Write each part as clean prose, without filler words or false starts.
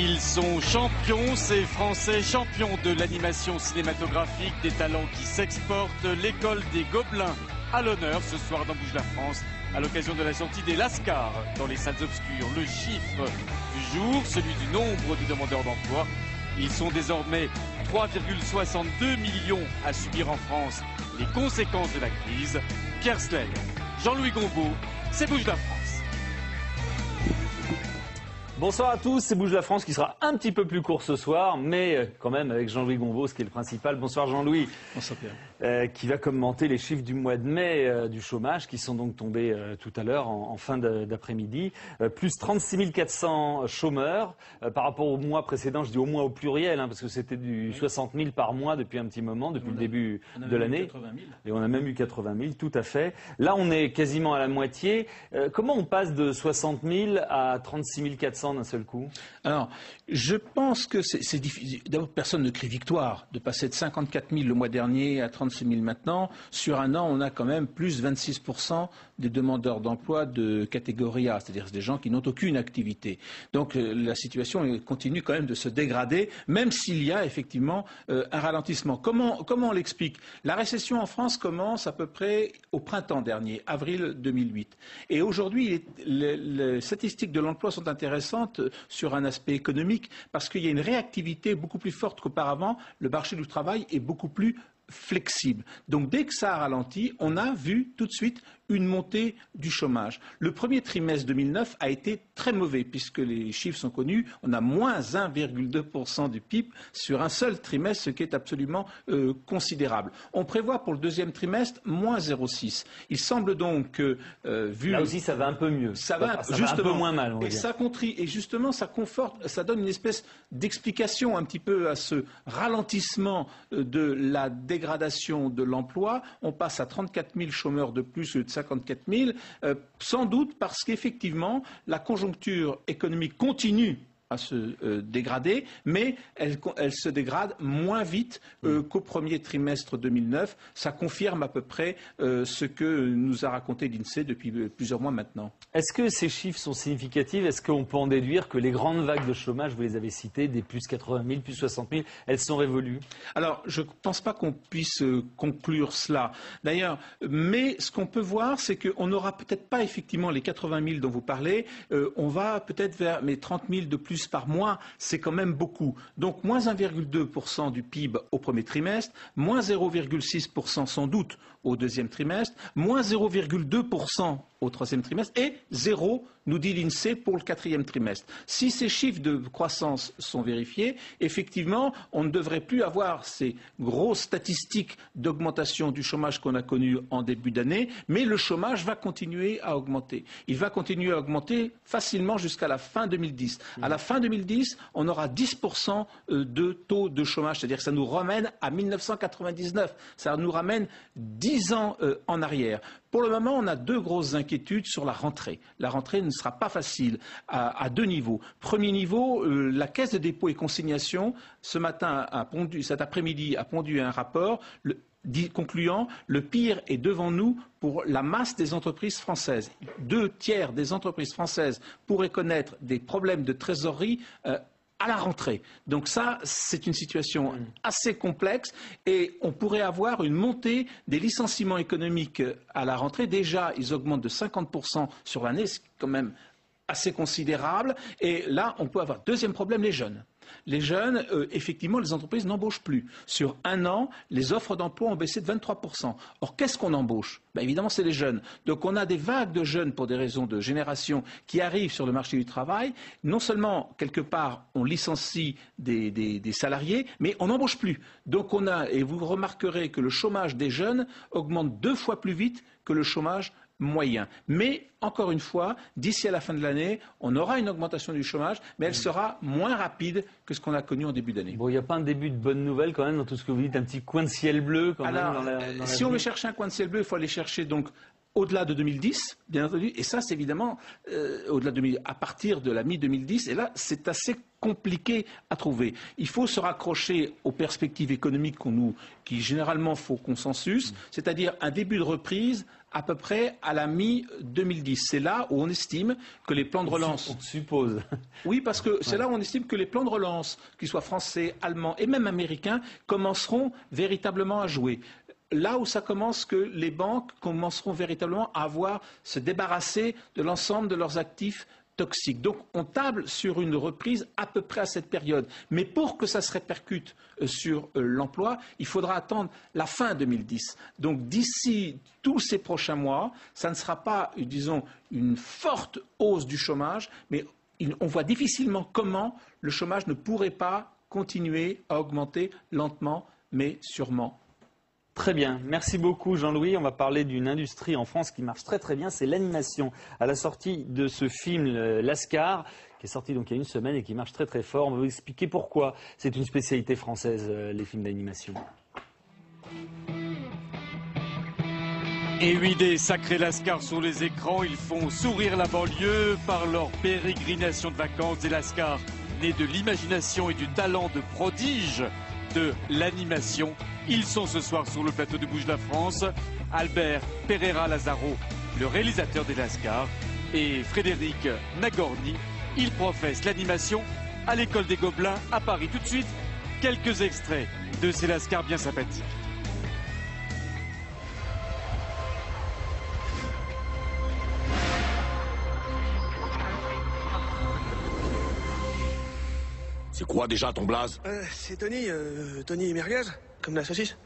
Ils sont champions, ces Français, champions de l'animation cinématographique, des talents qui s'exportent. L'école des Gobelins à l'honneur ce soir dans Bouge la France, à l'occasion de la sortie des Lascars dans les salles obscures. Le chiffre du jour, celui du nombre de demandeurs d'emploi. Ils sont désormais 3,62 millions à subir en France les conséquences de la crise. Pierre Slay, Jean-Louis Gombault, c'est Bouge la France. Bonsoir à tous, c'est Bouge la France qui sera un petit peu plus court ce soir, mais quand même avec Jean-Louis Gombault, ce qui est le principal. Bonsoir Jean-Louis. Bonsoir Pierre. Qui va commenter les chiffres du mois de mai du chômage qui sont donc tombés tout à l'heure en fin d'après-midi. Plus 36 400 chômeurs par rapport au mois précédent, je dis au mois au pluriel, parce que c'était du 60 000 par mois depuis un petit moment, depuis le début de l'année. Et on a même eu 80 000, tout à fait. Là, on est quasiment à la moitié. Comment on passe de 60 000 à 36 400 d'un seul coup? Alors, je pense que c'est difficile. D'abord, personne ne crie victoire de passer de 54 000 le mois dernier à 36 000 maintenant. Sur un an, on a quand même plus 26% des demandeurs d'emploi de catégorie A, c'est-à-dire des gens qui n'ont aucune activité. Donc la situation continue quand même de se dégrader, même s'il y a effectivement un ralentissement. Comment on l'explique? La récession en France commence à peu près au printemps dernier, avril 2008. Et aujourd'hui, les statistiques de l'emploi sont intéressantes sur un aspect économique parce qu'il y a une réactivité beaucoup plus forte qu'auparavant. Le marché du travail est beaucoup plus flexible. Donc dès que ça a ralenti, on a vu tout de suite une montée du chômage. Le premier trimestre 2009 a été très mauvais puisque les chiffres sont connus. On a moins 1,2% du PIB sur un seul trimestre, ce qui est absolument considérable. On prévoit pour le deuxième trimestre moins 0,6. Il semble donc que vu là aussi ça va un peu mieux. Ça va un peu moins mal. Et justement ça conforte, ça donne une espèce d'explication un petit peu à ce ralentissement de la dégradation de l'emploi. On passe à 34 000 chômeurs de plus de 54 000, sans doute parce qu'effectivement, la conjoncture économique continue à se dégrader, mais elle se dégrade moins vite qu'au premier trimestre 2009. Ça confirme à peu près ce que nous a raconté l'INSEE depuis plusieurs mois maintenant. Est-ce que ces chiffres sont significatifs? Est-ce qu'on peut en déduire que les grandes vagues de chômage, vous les avez citées, des plus 80 000, plus 60 000, elles sont révolues? Alors, je ne pense pas qu'on puisse conclure cela. D'ailleurs, mais ce qu'on peut voir, c'est qu'on n'aura peut-être pas effectivement les 80 000 dont vous parlez. On va peut-être vers 30 000 de plus par mois, c'est quand même beaucoup. Donc moins 1,2% du PIB au premier trimestre, moins 0,6% sans doute au deuxième trimestre, moins 0,2% au troisième trimestre et 0, nous dit l'INSEE, pour le quatrième trimestre. Si ces chiffres de croissance sont vérifiés, effectivement, on ne devrait plus avoir ces grosses statistiques d'augmentation du chômage qu'on a connu en début d'année, mais le chômage va continuer à augmenter. Il va continuer à augmenter facilement jusqu'à la fin 2010. À la fin 2010, on aura 10% de taux de chômage, c'est-à-dire que ça nous ramène à 1999. Ça nous ramène 10 ans en arrière. Pour le moment, on a deux grosses inquiétudes sur la rentrée. La rentrée ne sera pas facile à deux niveaux. Premier niveau, la Caisse de dépôt et consignation, cet après-midi, a pondu un rapport concluant le pire est devant nous pour la masse des entreprises françaises. 2/3 des entreprises françaises pourraient connaître des problèmes de trésorerie à la rentrée. Donc ça, c'est une situation assez complexe et on pourrait avoir une montée des licenciements économiques à la rentrée. Déjà, ils augmentent de 50% sur l'année, c'est quand même assez considérable. Et là, on peut avoir deuxième problème, les jeunes. Les jeunes, effectivement, les entreprises n'embauchent plus. Sur un an, les offres d'emploi ont baissé de 23%. Or, qu'est-ce qu'on embauche? Évidemment, c'est les jeunes. Donc, on a des vagues de jeunes, pour des raisons de génération, qui arrivent sur le marché du travail. Non seulement, quelque part, on licencie des salariés, mais on n'embauche plus. Donc, et vous remarquerez que le chômage des jeunes augmente 2 fois plus vite que le chômage moyen. Mais, encore une fois, d'ici à la fin de l'année, on aura une augmentation du chômage, mais elle sera moins rapide que ce qu'on a connu en début d'année. Bon, il n'y a pas un début de bonne nouvelle quand même dans tout ce que vous dites, un petit coin de ciel bleu quand même si on veut chercher un coin de ciel bleu, il faut aller chercher donc au-delà de 2010, bien entendu, et ça c'est évidemment au-delà de à partir de la mi-2010, et là c'est assez compliqué à trouver. Il faut se raccrocher aux perspectives économiques qui généralement font consensus, c'est-à-dire un début de reprise à peu près à la mi-2010. C'est là où on estime que les plans de relance... On suppose. Oui, parce que c'est là où on estime que les plans de relance, qu'ils soient français, allemands et même américains, commenceront véritablement à jouer. Là où ça commence, que les banques commenceront véritablement à se débarrasser de l'ensemble de leurs actifs toxiques. Donc on table sur une reprise à peu près à cette période. Mais pour que ça se répercute sur l'emploi, il faudra attendre la fin 2010. Donc d'ici tous ces prochains mois, ça ne sera pas, disons, une forte hausse du chômage, mais on voit difficilement comment le chômage ne pourrait pas continuer à augmenter lentement, mais sûrement. Très bien, merci beaucoup Jean-Louis. On va parler d'une industrie en France qui marche très très bien, c'est l'animation. À la sortie de ce film Lascar, qui est sorti donc il y a une semaine et qui marche très très fort, on va vous expliquer pourquoi c'est une spécialité française, les films d'animation. Et oui, des sacrés Lascars sur les écrans, ils font sourire la banlieue par leur pérégrination de vacances. Des Lascars nés de l'imagination et du talent de prodige de l'animation. Ils sont ce soir sur le plateau de Bouge la France. Albert Pereira Lazaro, le réalisateur des Lascars, et Frédéric Nagorny. Ils professent l'animation à l'école des Gobelins à Paris. Tout de suite, quelques extraits de ces Lascars bien sympathiques. C'est quoi déjà ton blaze? C'est Tony Merguez, comme la saucisse.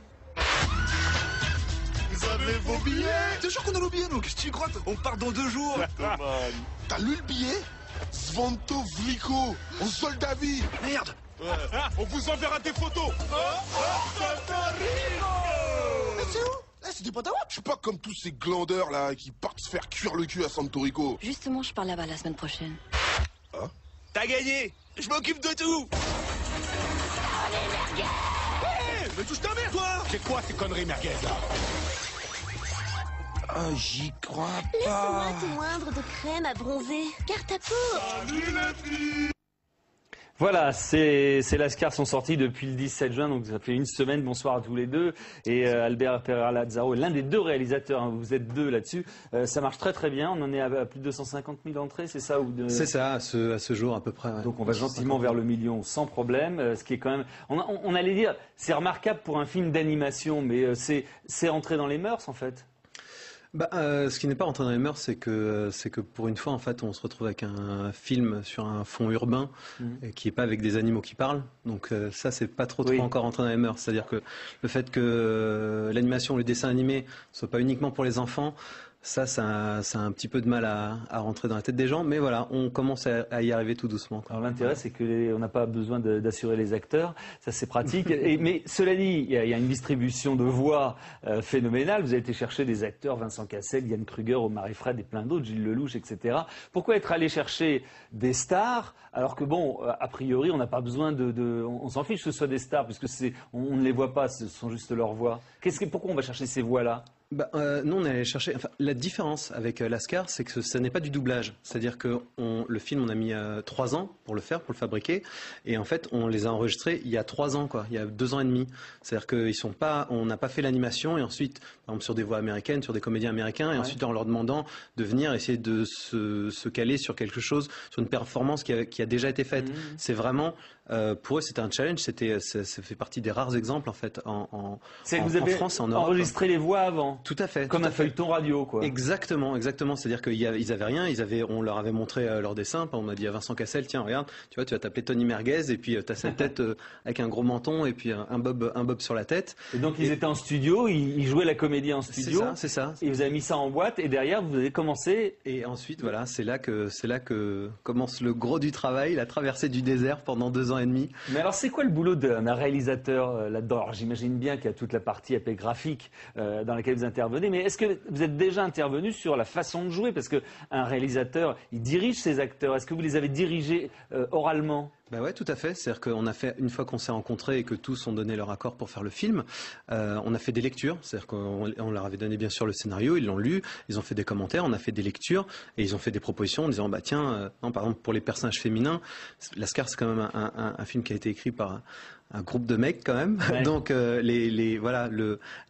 Vous avez vos billets? T'es sûr qu'on a nos billets, nous? Qu'est-ce que tu crois? On part dans 2 jours. T'as lu le billet? Svanto Vlico, au soldat à vie. Merde. On vous enverra des photos. C'est où? C'est du pote à moi. Je suis pas comme tous ces glandeurs là qui partent se faire cuire le cul à Santo Rico. Justement, je pars là-bas la semaine prochaine. Hein? T'as gagné. Je m'occupe de tout. Hey, mais touche ta mère, toi. C'est quoi ces conneries merguez là? Oh, j'y crois Laisse-moi te moindre de crème à bronzer, car ta peau... Voilà, ces Lascars sont sortis depuis le 17 juin, donc ça fait une semaine. Bonsoir à tous les deux. Et Albert Pereira Lazaro est l'un des 2 réalisateurs, hein, vous êtes 2 là-dessus. Ça marche très très bien, on en est à plus de 250 000 entrées, c'est ça C'est ça, à ce jour à peu près. Ouais. Donc on va gentiment vers le million sans problème, ce qui est quand même... On allait dire, c'est remarquable pour un film d'animation, mais c'est entré dans les mœurs en fait. Ce qui n'est pas rentré dans les mœurs, c'est que pour une fois, en fait, on se retrouve avec un film sur un fond urbain qui n'est pas avec des animaux qui parlent. Donc ça, c'est pas trop encore rentré dans les mœurs. C'est-à-dire que le fait que l'animation, le dessin animé, ne soit pas uniquement pour les enfants, ça a un petit peu de mal à rentrer dans la tête des gens, mais voilà, on commence à y arriver tout doucement, quoi. Alors l'intérêt, c'est qu'on n'a pas besoin d'assurer les acteurs, ça c'est pratique. Mais cela dit, il y a une distribution de voix phénoménale. Vous avez été chercher des acteurs, Vincent Cassel, Yann Kruger, Omar Efred et plein d'autres, Gilles Lelouch, etc. Pourquoi être allé chercher des stars, alors que bon, a priori, on n'a pas besoin on s'en fiche que ce soit des stars, puisque on ne les voit pas, ce sont juste leurs voix. Pourquoi on va chercher ces voix-là? Nous, on est allé chercher. Enfin, la différence avec Lascar, c'est que ça n'est pas du doublage. C'est-à-dire que le film, on a mis 3 ans pour le fabriquer. Et en fait, on les a enregistrés il y a 3 ans, quoi. Il y a 2 ans et demi. C'est-à-dire on n'a pas fait l'animation et ensuite, par exemple, sur des voix américaines, sur des comédiens américains, et ensuite en leur demandant de venir essayer de se caler sur quelque chose, sur une performance qui a déjà été faite. C'est vraiment, pour eux, c'était un challenge. Ça fait partie des rares exemples, en fait, en France et en Europe. Enregistré les voix avant. Tout à fait. Comme un feuilleton radio, quoi. Exactement. C'est-à-dire qu'ils avaient rien. On leur avait montré leur dessin. On a dit à Vincent Cassel, tiens, regarde, tu vois, tu vas t'appeler Tony Merguez et puis tu as cette tête avec un gros menton et puis un bob sur la tête. Et donc ils étaient en studio, ils jouaient la comédie en studio. C'est ça. Et vous avez mis ça en boîte et derrière vous avez commencé. Et ensuite, voilà, c'est là que commence le gros du travail, la traversée du désert pendant 2 ans et demi. Mais alors c'est quoi le boulot d'un réalisateur là-dedans? Alors j'imagine bien qu'il y a toute la partie graphique dans laquelle vous intervenez, mais est-ce que vous êtes déjà intervenu sur la façon de jouer? Parce qu'un réalisateur, il dirige ses acteurs. Est-ce que vous les avez dirigés oralement? Bah ouais, tout à fait. C'est-à-dire qu'on a fait, une fois qu'on s'est rencontrés et que tous ont donné leur accord pour faire le film, on a fait des lectures. C'est-à-dire qu'on leur avait donné bien sûr le scénario, ils l'ont lu, ils ont fait des commentaires, on a fait des lectures et ils ont fait des propositions en disant bah tiens, non, par exemple pour les personnages féminins, Lascar c'est quand même un film qui a été écrit par un groupe de mecs quand même. Ouais. Donc voilà,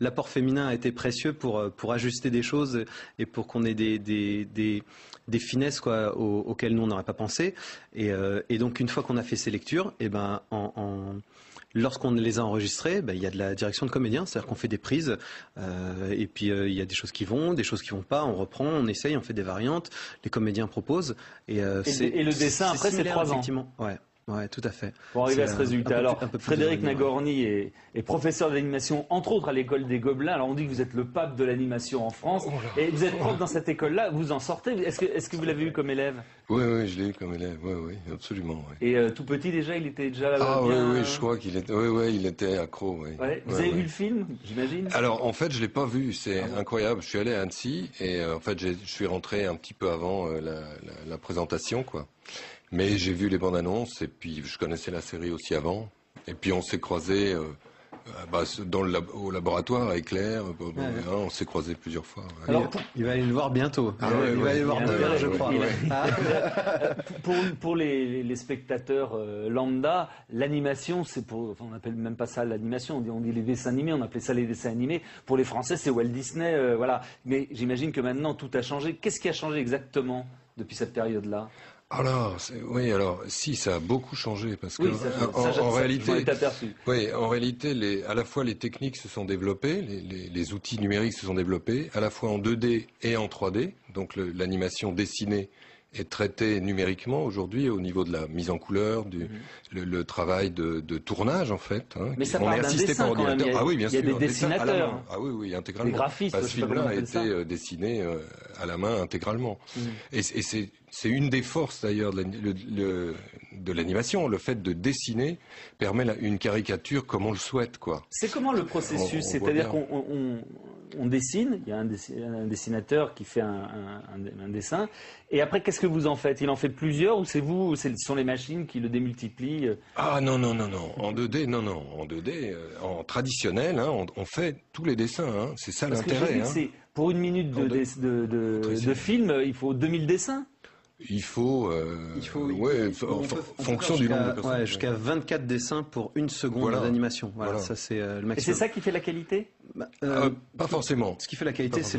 l'apport féminin a été précieux pour ajuster des choses et pour qu'on ait des finesses quoi auxquelles nous on n'aurait pas pensé. Et donc une fois qu'on a fait ces lectures, et ben lorsqu'on les a enregistrées, il y a de la direction de comédien, c'est-à-dire qu'on fait des prises, et puis il y a des choses qui vont, des choses qui vont pas, on reprend, on essaye, on fait des variantes, les comédiens proposent. Et le dessin après c'est 3 ans. Effectivement, ouais. Ouais, tout à fait. Pour arriver à ce résultat. Alors, un peu plus Frédéric de- Nagorny est professeur d'animation, entre autres à l'école des Gobelins. Alors, on dit que vous êtes le pape de l'animation en France. Et vous êtes prof dans cette école-là. Vous en sortez. Est-ce que vous l'avez eu comme élève? Oui, je l'ai eu comme élève. Oui, absolument. Ouais. Et tout petit déjà, il était déjà Ah bien... oui, je crois qu'il était. Oui, il était accro. Oui. Ouais. Vous avez vu le film, j'imagine? Alors en fait, je l'ai pas vu. C'est incroyable. Je suis allé à Annecy et en fait, je suis rentré un petit peu avant la présentation, quoi. Mais j'ai vu les bandes annonces et puis je connaissais la série aussi avant. Et puis on s'est croisés au laboratoire avec Claire. On s'est croisés plusieurs fois. Ouais. Alors, il va aller le voir bientôt. Ah il va aller le voir il a demain, intérêt, je oui. crois. Il a- Ouais. Ah. Pour les spectateurs lambda, l'animation, c'est on n'appelle même pas ça l'animation, on dit les dessins animés, on appelait ça les dessins animés. Pour les Français, c'est Walt Disney, voilà. Mais j'imagine que maintenant, tout a changé. Qu'est-ce qui a changé exactement depuis cette période-là? Alors, si, ça a beaucoup changé parce que Oui, en réalité, j'en étais aperçu. oui, en réalité, à la fois les techniques se sont développées, les outils numériques se sont développés, à la fois en 2D et en 3D. Donc l'animation dessinée est traitée numériquement aujourd'hui au niveau de la mise en couleur, le travail de tournage en fait. Hein, Mais ça on part est d'un assisté dessin par quand même. ordinateur. Ah oui, bien Il y a sûr. des un dessin à la dessinateurs. main. Ah oui, intégralement. Des graphistes, Ce je sais pas comment film-là on a appelle ça. été dessiné à la main intégralement. Et c'est une des forces d'ailleurs de l'animation. Le fait de dessiner permet une caricature comme on le souhaite, quoi. C'est comment le processus? On voit C'est-à-dire bien. qu'on dessine, il y a un dessinateur qui fait un dessin, et après, qu'est-ce que vous en faites? Il en fait plusieurs, ou c'est vous, ou ce sont les machines qui le démultiplient? Ah non. En 2D, non. En 2D, en traditionnel, hein, on fait tous les dessins. Hein. C'est ça Parce que j'ai l'intérêt. vu que Hein. c'est pour une minute de film, il faut 2000 dessins. Il faut, fonction du nombre de personnes. Ouais, jusqu'à 24 dessins pour une seconde Voilà. d'animation. Voilà, Voilà. ça c'est le Et c'est maximum. ça qui fait la qualité? Pas forcément. Ce qui fait la qualité, c'est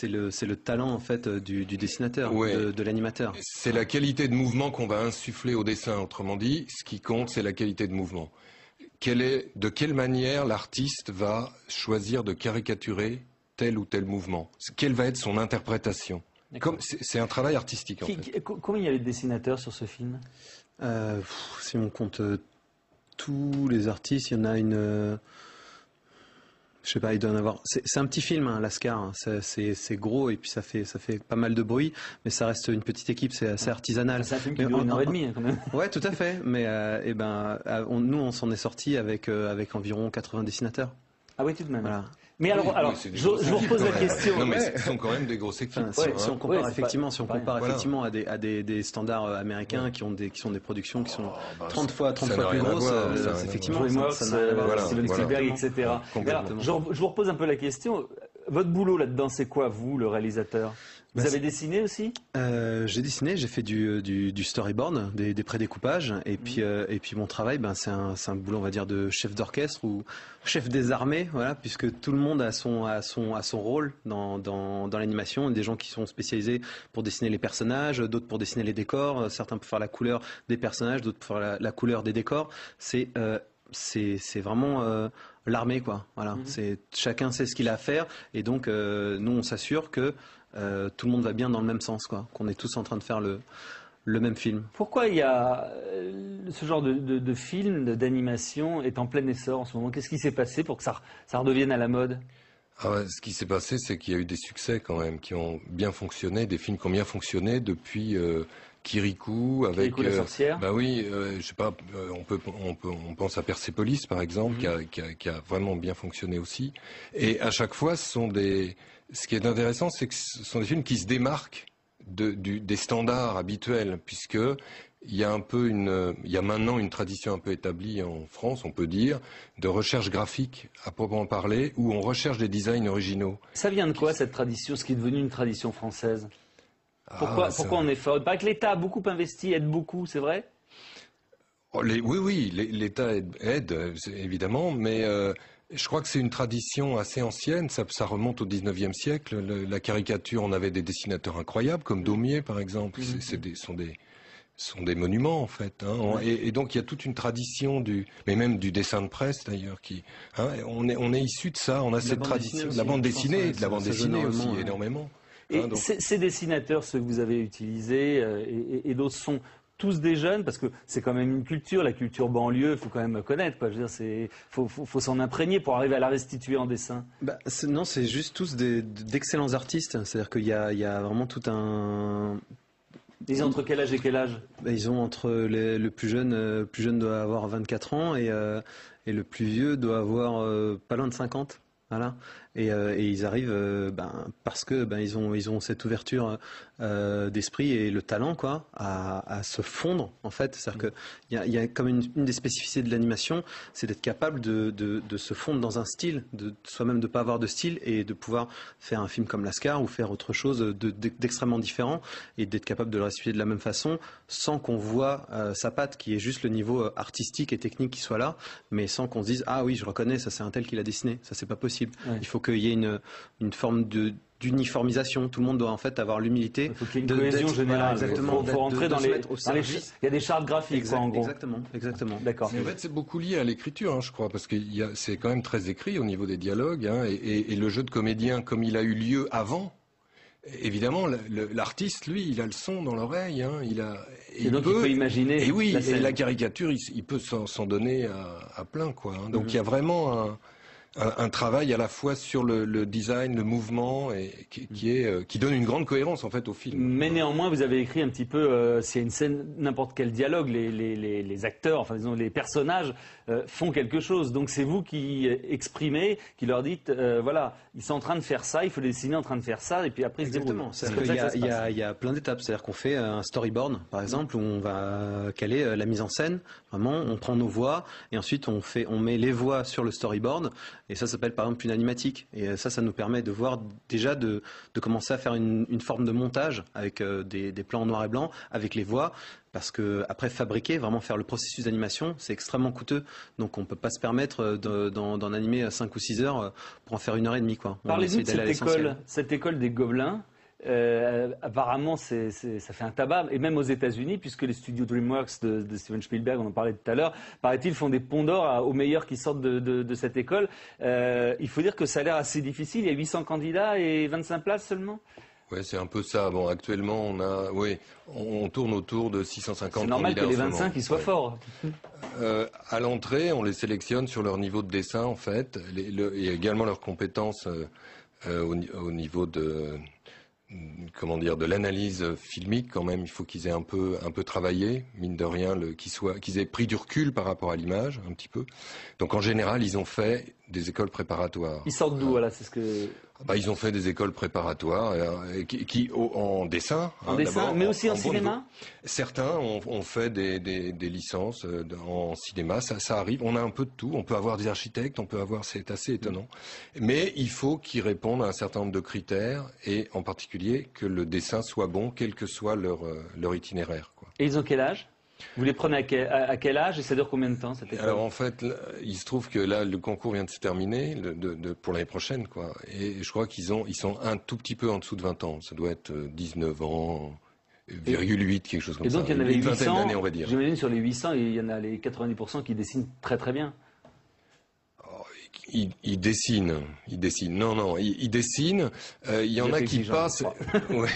le talent en fait du dessinateur, Ouais. de l'animateur. C'est la qualité de mouvement qu'on va insuffler au dessin. Autrement dit, ce qui compte, c'est la qualité de mouvement. De quelle manière l'artiste va choisir de caricaturer tel ou tel mouvement? Quelle va être son interprétation? C'est un travail artistique en fait. Combien il y avait de dessinateurs sur ce film? Si on compte tous les artistes, il y en a une. Je sais pas, il doit en avoir. C'est un petit film, hein, Lascar. Hein. C'est gros et puis ça fait pas mal de bruit, mais ça reste une petite équipe. C'est assez artisanal. C'est un film qui Mais dure 1h30 hein, quand même. Ouais, tout à fait. Mais nous, on s'en est sorti avec environ 80 dessinateurs. Ah oui, tout de même. Voilà. Mais alors, Oui, c'est des je grosses vous équipes, repose la quand même. question. Non, mais ce sont quand même des grosses équipes. Enfin, si on compare ouais, effectivement, c'est pas rien. effectivement à des standards américains qui sont des productions qui sont 30 fois ça n'a plus rien à grosses, voir, ça n'a rien à effectivement, DreamWorks, ça n'a rien à voir. voilà, Steven voilà. Spielberg, etc. Complètement. Alors, je vous repose un peu la question. Votre boulot là-dedans, c'est quoi, vous, le réalisateur? Vous avez dessiné aussi? J'ai dessiné, j'ai fait du storyboard, des prédécoupages, et puis mon travail, c'est un boulot, on va dire, de chef d'orchestre ou chef des armées, voilà, puisque tout le monde a son rôle dans l'animation. Des gens qui sont spécialisés pour dessiner les personnages, d'autres pour dessiner les décors, certains pour faire la couleur des personnages, d'autres pour faire la couleur des décors. C'est vraiment l'armée, quoi. Voilà, chacun sait ce qu'il a à faire, et donc nous on s'assure que tout le monde va bien dans le même sens, quoi. Qu'on est tous en train de faire le même film. Pourquoi il y a ce genre de film, d'animation est en plein essor en ce moment? Qu'est-ce qui s'est passé pour que ça redevienne à la mode? Ce qui s'est passé, c'est qu'il y a eu des succès quand même qui ont bien fonctionné, des films qui ont bien fonctionné depuis Kirikou avec Kirikou la sorcière. Bah oui, je sais pas, on pense à Persepolis par exemple qui a vraiment bien fonctionné aussi. Et à chaque fois, ce qui est intéressant, c'est que ce sont des films qui se démarquent des standards habituels, puisque il y a maintenant une tradition un peu établie en France, on peut dire, de recherche graphique à proprement parler, où on recherche des designs originaux. Ça vient de quoi cette tradition, ce qui est devenu une tradition française? Pourquoi on est fort? Il paraît que l'État a beaucoup investi, aide beaucoup, c'est vrai? Oui, l'État aide évidemment, mais je crois que c'est une tradition assez ancienne, ça remonte au 19e siècle. La caricature, on avait des dessinateurs incroyables, comme Daumier par exemple, sont des monuments en fait. Hein. Et donc il y a toute une tradition mais même du dessin de presse d'ailleurs, on est issu de ça, on a cette tradition, de la bande dessinée, aussi énormément. Et donc... ces dessinateurs, ceux que vous avez utilisés, et d'autres sont tous des jeunes, parce que c'est quand même une culture, la culture banlieue, il faut quand même connaître, quoi. Je veux dire, faut s'en imprégner pour arriver à la restituer en dessin. Non, c'est juste tous d'excellents artistes. C'est-à-dire qu'il y a vraiment tout un... Ils ont entre quel âge et quel âge? Ils ont entre le plus jeune doit avoir 24 ans et le plus vieux doit avoir pas loin de 50. Voilà. Et ils arrivent parce que ils ont cette ouverture d'esprit et le talent à se fondre en fait. C'est-à-dire qu'il y a comme une des spécificités de l'animation, c'est d'être capable de se fondre dans un style, de soi-même de pas avoir de style et de pouvoir faire un film comme Lascar ou faire autre chose d'extrêmement différent et d'être capable de le restituer de la même façon sans qu'on voit sa patte qui est juste le niveau artistique et technique qui soit là, mais sans qu'on se dise ah oui je reconnais ça c'est un tel qui l'a dessiné, ça c'est pas possible. Ouais. Il faut qu'il y ait une forme d'uniformisation. Tout le monde doit en fait avoir l'humilité. Il faut qu'il y ait une cohésion générale. Exactement. Il faut rentrer dans les. Il y a des chartes graphiques, en gros. Exactement. D'accord. En fait, c'est beaucoup lié à l'écriture, je crois, parce que c'est quand même très écrit au niveau des dialogues, et le jeu de comédien, comme il a eu lieu avant. Évidemment, l'artiste, lui, il a le son dans l'oreille. Il peut imaginer. Et oui, et la caricature, il peut s'en donner à plein, quoi. Donc il y a vraiment un travail à la fois sur le design, le mouvement, et qui donne une grande cohérence en fait au film. Mais néanmoins, vous avez écrit un petit peu, s'il y a une scène, n'importe quel dialogue, les acteurs, enfin disons les personnages font quelque chose. Donc c'est vous qui exprimez, qui leur dites, voilà, ils sont en train de faire ça, il faut les dessiner en train de faire ça, et puis après ils se débrouillent. Il y a plein d'étapes, c'est-à-dire qu'on fait un storyboard, par exemple, où on va caler la mise en scène. Vraiment, on prend nos voix et ensuite on met les voix sur le storyboard. Et ça s'appelle par exemple une animatique. Et ça nous permet de voir déjà de commencer à faire une forme de montage avec des plans en noir et blanc, avec les voix. Parce que après fabriquer, vraiment faire le processus d'animation, c'est extrêmement coûteux. Donc on ne peut pas se permettre d'en animer 5 ou 6 heures pour en faire 1h30. Parlez-nous de cette école des Gobelins. Apparemment, ça fait un tabac, et même aux États-Unis, puisque les studios DreamWorks de Steven Spielberg, on en parlait tout à l'heure, paraît-il, font des ponts d'or aux meilleurs qui sortent de cette école. Il faut dire que ça a l'air assez difficile. Il y a 800 candidats et 25 places seulement. Oui, c'est un peu ça. Bon, actuellement, on tourne autour de 650 candidats. C'est normal que les 25 ils soient forts. À l'entrée, on les sélectionne sur leur niveau de dessin, en fait, et également leurs compétences au niveau de l'analyse filmique quand même. Il faut qu'ils aient un peu travaillé, mine de rien, qu'ils aient pris du recul par rapport à l'image, un petit peu. Donc en général, ils ont fait des écoles préparatoires. Ils sortent d'où, voilà, c'est ce que... Ils ont fait des écoles préparatoires en dessin. En dessin, mais aussi en cinéma. Certains ont fait des licences en cinéma, ça arrive. On a un peu de tout. On peut avoir des architectes, c'est assez étonnant. Mais il faut qu'ils répondent à un certain nombre de critères, et en particulier que le dessin soit bon, quel que soit leur itinéraire, quoi. Et ils ont quel âge ? Vous les prenez à quel âge et ça dure combien de temps cette école ? Alors en fait, il se trouve que là, le concours vient de se terminer pour l'année prochaine, quoi. Et je crois qu'ils sont un tout petit peu en dessous de 20 ans. Ça doit être 19 ans, 8, quelque chose comme ça. Et donc il y en avait 800, d'années, on va dire. J'imagine sur les 800, il y en a les 90% qui dessinent très très bien. Il dessine. Non, il dessine. Il y en a qui passent. Ouais.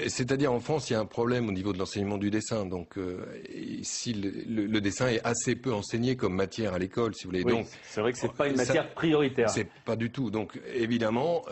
C'est-à-dire en France, il y a un problème au niveau de l'enseignement du dessin. Donc, si le dessin est assez peu enseigné comme matière à l'école, si vous voulez. Oui, donc, c'est vrai que c'est pas une matière prioritaire. C'est pas du tout. Donc, évidemment,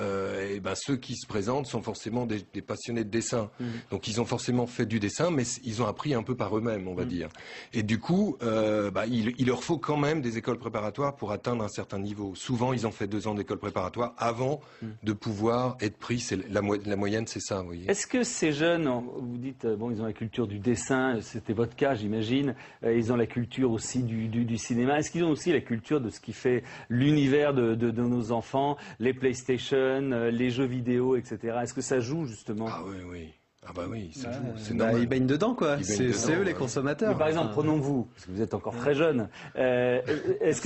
ceux qui se présentent sont forcément des passionnés de dessin. Donc, ils ont forcément fait du dessin, mais ils ont appris un peu par eux-mêmes, on va dire. Et du coup, il leur faut quand même des écoles préparatoires pour atteindre un certain niveau. Souvent, ils ont fait 2 ans d'école préparatoire avant de pouvoir être pris. La moyenne, c'est ça, vous voyez. Est-ce que ces jeunes, vous dites, bon, ils ont la culture du dessin, c'était votre cas, j'imagine, ils ont la culture aussi du cinéma. Est-ce qu'ils ont aussi la culture de ce qui fait l'univers de nos enfants, les PlayStation, les jeux vidéo, etc. Est-ce que ça joue, justement? Ah oui, oui. Ah bah oui, ça joue, c'est normal. Ils baignent dedans, quoi. C'est eux les ouais. consommateurs. Mais par exemple, prenons-vous, parce que vous êtes encore très jeune. Est-ce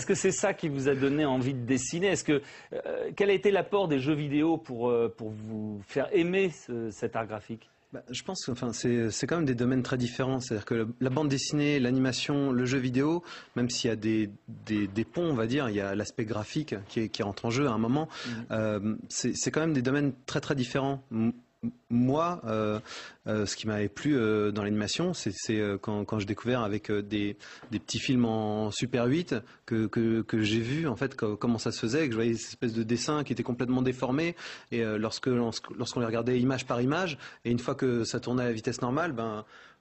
que c'est ça qui vous a donné envie de dessiner? Quel a été l'apport des jeux vidéo pour vous faire aimer cet art graphique? Je pense que c'est quand même des domaines très différents. C'est-à-dire que la bande dessinée, l'animation, le jeu vidéo, même s'il y a des ponts, on va dire, il y a l'aspect graphique qui rentre en jeu à un moment, c'est quand même des domaines très très différents. Moi, ce qui m'avait plu dans l'animation, c'est quand j'ai découvert avec des petits films en Super 8 que j'ai vu en fait comment ça se faisait, que je voyais cette espèce de dessin qui était complètement déformé, et lorsqu'on les regardait image par image, et une fois que ça tournait à la vitesse normale,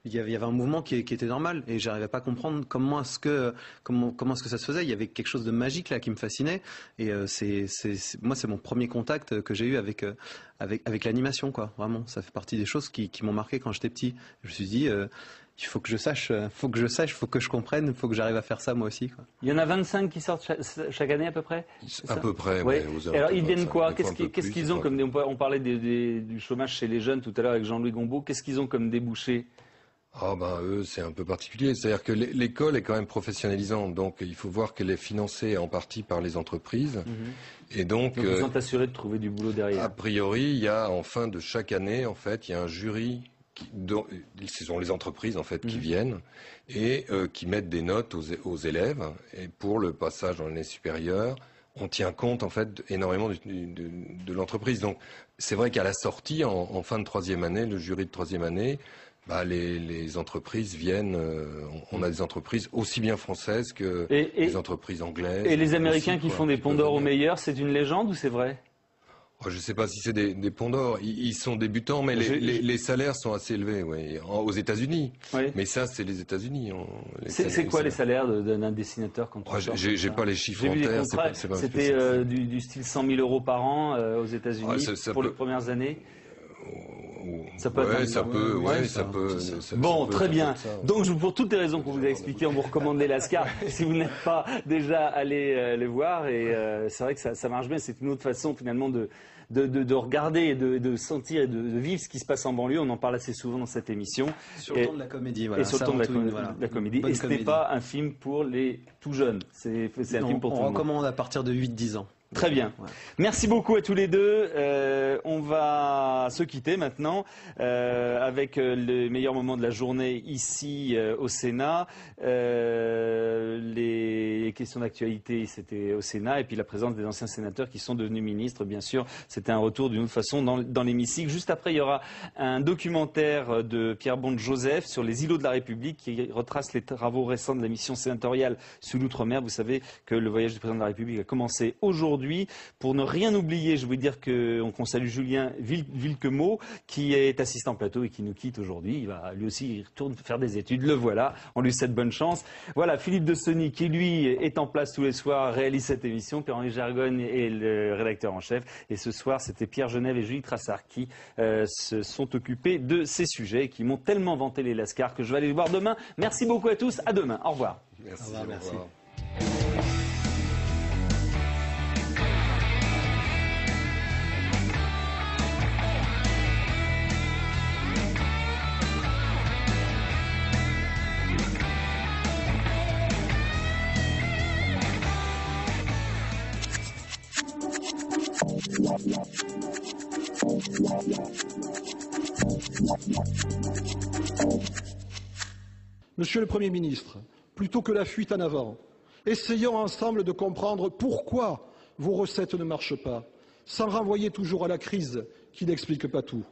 il y avait un mouvement qui était normal, et j'arrivais pas à comprendre comment est-ce que ça se faisait. Il y avait quelque chose de magique là qui me fascinait, et moi c'est mon premier contact que j'ai eu avec l'animation, quoi. Vraiment, ça fait partie des choses qui m'ont marqué quand j'étais petit. Je me suis dit il faut que je sache, faut que je comprenne, faut que j'arrive à faire ça moi aussi, quoi. Il y en a 25 qui sortent chaque année à peu près? À peu près, ouais. Alors ils viennent quoi? Qu'est-ce qu'ils ont comme on parlait du chômage chez les jeunes tout à l'heure avec Jean-Louis Gombault. Qu'est-ce qu'ils ont comme débouché? Eux, c'est un peu particulier. C'est-à-dire que l'école est quand même professionnalisante, donc il faut voir qu'elle est financée en partie par les entreprises. Et donc ils sont assurés de trouver du boulot derrière. A priori, il y a en fin de chaque année, en fait, il y a un jury. Ce sont les entreprises en fait qui viennent et qui mettent des notes aux élèves. Et pour le passage dans l'année supérieure, on tient compte en fait énormément de l'entreprise. Donc c'est vrai qu'à la sortie, en fin de 3e année, le jury de 3e année, les entreprises viennent. On a des entreprises aussi bien françaises que des entreprises anglaises. Et les Américains qui font des ponts d'or au meilleur, c'est une légende ou c'est vrai? Je ne sais pas si c'est des ponts d'or. Ils sont débutants, mais les salaires sont assez élevés, aux États-Unis. Oui. Mais ça, c'est les États-Unis. C'est quoi les salaires d'un dessinateur quand on sort? J'ai pas les chiffres en tête. C'était du style 100 000 € par an aux États-Unis pour les premières années. Ça peut être bon, très bien. Donc, pour toutes les raisons qu'on vous a expliquées, on vous recommande les Lascars si vous n'êtes pas déjà allé les voir. Et c'est vrai que ça marche bien. C'est une autre façon finalement de regarder et de sentir et de vivre ce qui se passe en banlieue. On en parle assez souvent dans cette émission. Sur le ton de la comédie, voilà. Et sur le ton de la comédie. Et ce n'est pas un film pour les tout jeunes. C'est un film pour tout le monde. On recommande à partir de 8-10 ans. Très bien. Ouais. Merci beaucoup à tous les deux. On va se quitter maintenant avec les meilleurs moments de la journée ici au Sénat. Les questions d'actualité, c'était au Sénat. Et puis la présence des anciens sénateurs qui sont devenus ministres, bien sûr. C'était un retour d'une autre façon dans l'hémicycle. Juste après, il y aura un documentaire de Pierre Bonde-Joseph sur les îlots de la République qui retrace les travaux récents de la mission sénatoriale sous l'outre-mer. Vous savez que le voyage du président de la République a commencé aujourd'hui. Pour ne rien oublier, je veux dire qu'on salue Julien Vilquemot, qui est assistant plateau et qui nous quitte aujourd'hui. Il va lui aussi retourner faire des études. Le voilà. On lui souhaite bonne chance. Voilà, Philippe de Sony, qui lui est en place tous les soirs, réalise cette émission. Pierre-Henri Jargon est le rédacteur en chef. Et ce soir, c'était Pierre Genève et Julie Trassard qui se sont occupés de ces sujets et qui m'ont tellement vanté les Lascars que je vais aller les voir demain. Merci beaucoup à tous. À demain. Au revoir. Merci. Au revoir, merci. Monsieur le Premier ministre, plutôt que la fuite en avant, essayons ensemble de comprendre pourquoi vos recettes ne marchent pas, sans renvoyer toujours à la crise qui n'explique pas tout.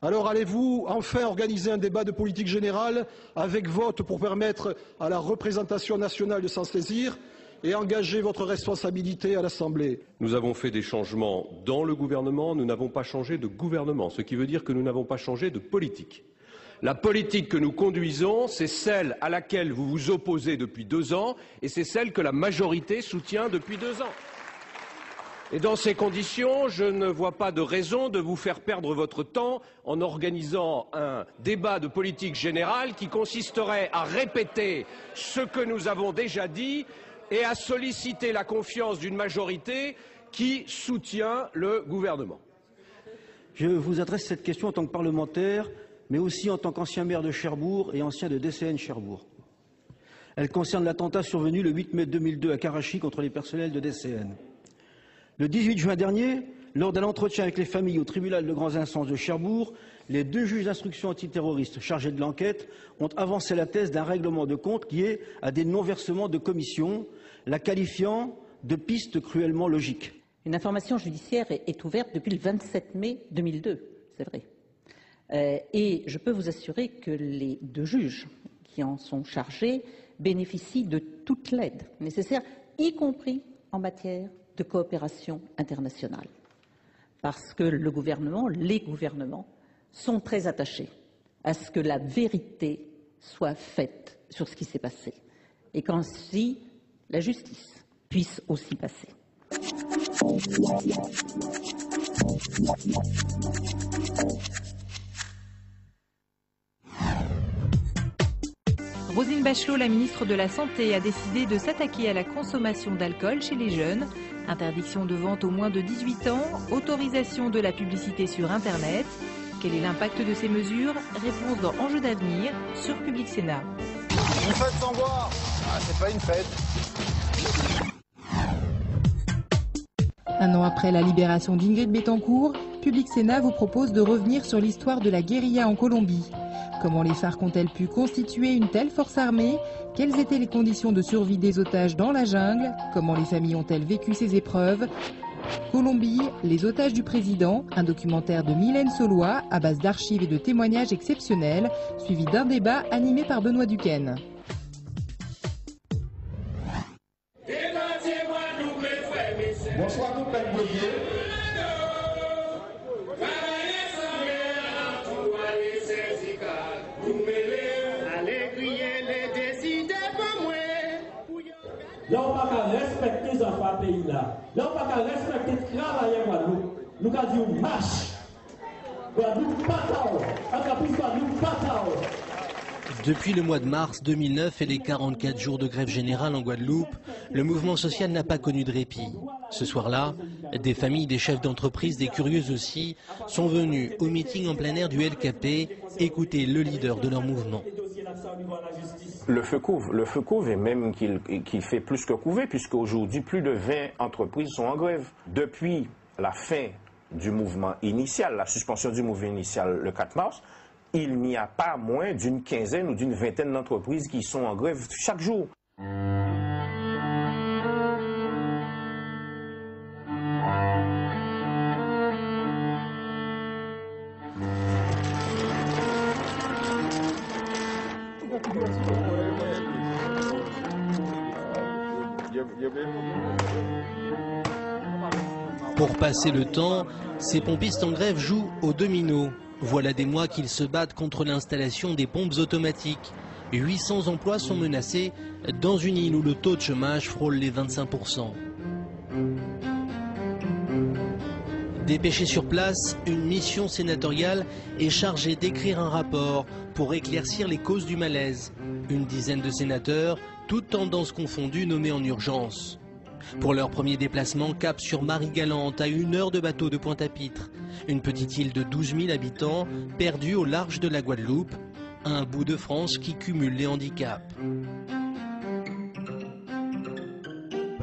Alors allez-vous enfin organiser un débat de politique générale avec vote pour permettre à la représentation nationale de s'en saisir et engager votre responsabilité à l'Assemblée? Nous avons fait des changements dans le gouvernement, nous n'avons pas changé de gouvernement, ce qui veut dire que nous n'avons pas changé de politique. La politique que nous conduisons, c'est celle à laquelle vous vous opposez depuis 2 ans et c'est celle que la majorité soutient depuis 2 ans. Et dans ces conditions, je ne vois pas de raison de vous faire perdre votre temps en organisant un débat de politique générale qui consisterait à répéter ce que nous avons déjà dit et à solliciter la confiance d'une majorité qui soutient le gouvernement. Je vous adresse cette question en tant que parlementaire, mais aussi en tant qu'ancien maire de Cherbourg et ancien de DCN Cherbourg. Elle concerne l'attentat survenu le 8 mai 2002 à Karachi contre les personnels de DCN. Le 18 juin dernier, lors d'un entretien avec les familles au tribunal de grandes instances de Cherbourg, les 2 juges d'instruction antiterroristes chargés de l'enquête ont avancé la thèse d'un règlement de compte lié à des non-versements de commissions, la qualifiant de piste cruellement logique. Une information judiciaire est ouverte depuis le 27 mai 2002, c'est vrai. Et je peux vous assurer que les 2 juges qui en sont chargés bénéficient de toute l'aide nécessaire, y compris en matière de coopération internationale. Parce que le gouvernement, les gouvernements, sont très attachés à ce que la vérité soit faite sur ce qui s'est passé. Et qu'ainsi, la justice puisse aussi passer. Roselyne Bachelot, la ministre de la Santé, a décidé de s'attaquer à la consommation d'alcool chez les jeunes. Interdiction de vente aux moins de 18 ans, autorisation de la publicité sur Internet. Quel est l'impact de ces mesures? Réponse dans Enjeux d'avenir sur Public Sénat. Une fête sans boire, c'est pas une fête. Un an après la libération d'Ingrid Betancourt, Public Sénat vous propose de revenir sur l'histoire de la guérilla en Colombie. Comment les FARC ont-elles pu constituer une telle force armée? Quelles étaient les conditions de survie des otages dans la jungle? Comment les familles ont-elles vécu ces épreuves? Colombie, les otages du président, un documentaire de Mylène Solois à base d'archives et de témoignages exceptionnels, suivi d'un débat animé par Benoît Duquesne. Bonsoir tout le monde. Là, on va pas respecter les enfants du pays là. Là, on va pas respecter le travail à Guadeloupe. Nous avons dit marche. Guadeloupe pas tard. Entreprise Guadeloupe pas tard. Depuis le mois de mars 2009 et les 44 jours de grève générale en Guadeloupe, le mouvement social n'a pas connu de répit. Ce soir-là, des familles, des chefs d'entreprise, des curieux aussi, sont venus au meeting en plein air du LKP écouter le leader de leur mouvement. Le feu couvre et même qu'il fait plus que couver, puisque aujourd'hui plus de 20 entreprises sont en grève. Depuis la fin du mouvement initial, la suspension du mouvement initial le 4 mars, il n'y a pas moins d'une quinzaine ou d'une vingtaine d'entreprises qui sont en grève chaque jour. Pour passer le temps, ces pompistes en grève jouent au domino. Voilà des mois qu'ils se battent contre l'installation des pompes automatiques. 800 emplois sont menacés dans une île où le taux de chômage frôle les 25%. Dépêchés sur place, une mission sénatoriale est chargée d'écrire un rapport pour éclaircir les causes du malaise. Une dizaine de sénateurs, toutes tendances confondues, nommés en urgence. Pour leur premier déplacement, cap sur Marie-Galante, à 1 heure de bateau de Pointe-à-Pitre. Une petite île de 12 000 habitants, perdue au large de la Guadeloupe, un bout de France qui cumule les handicaps.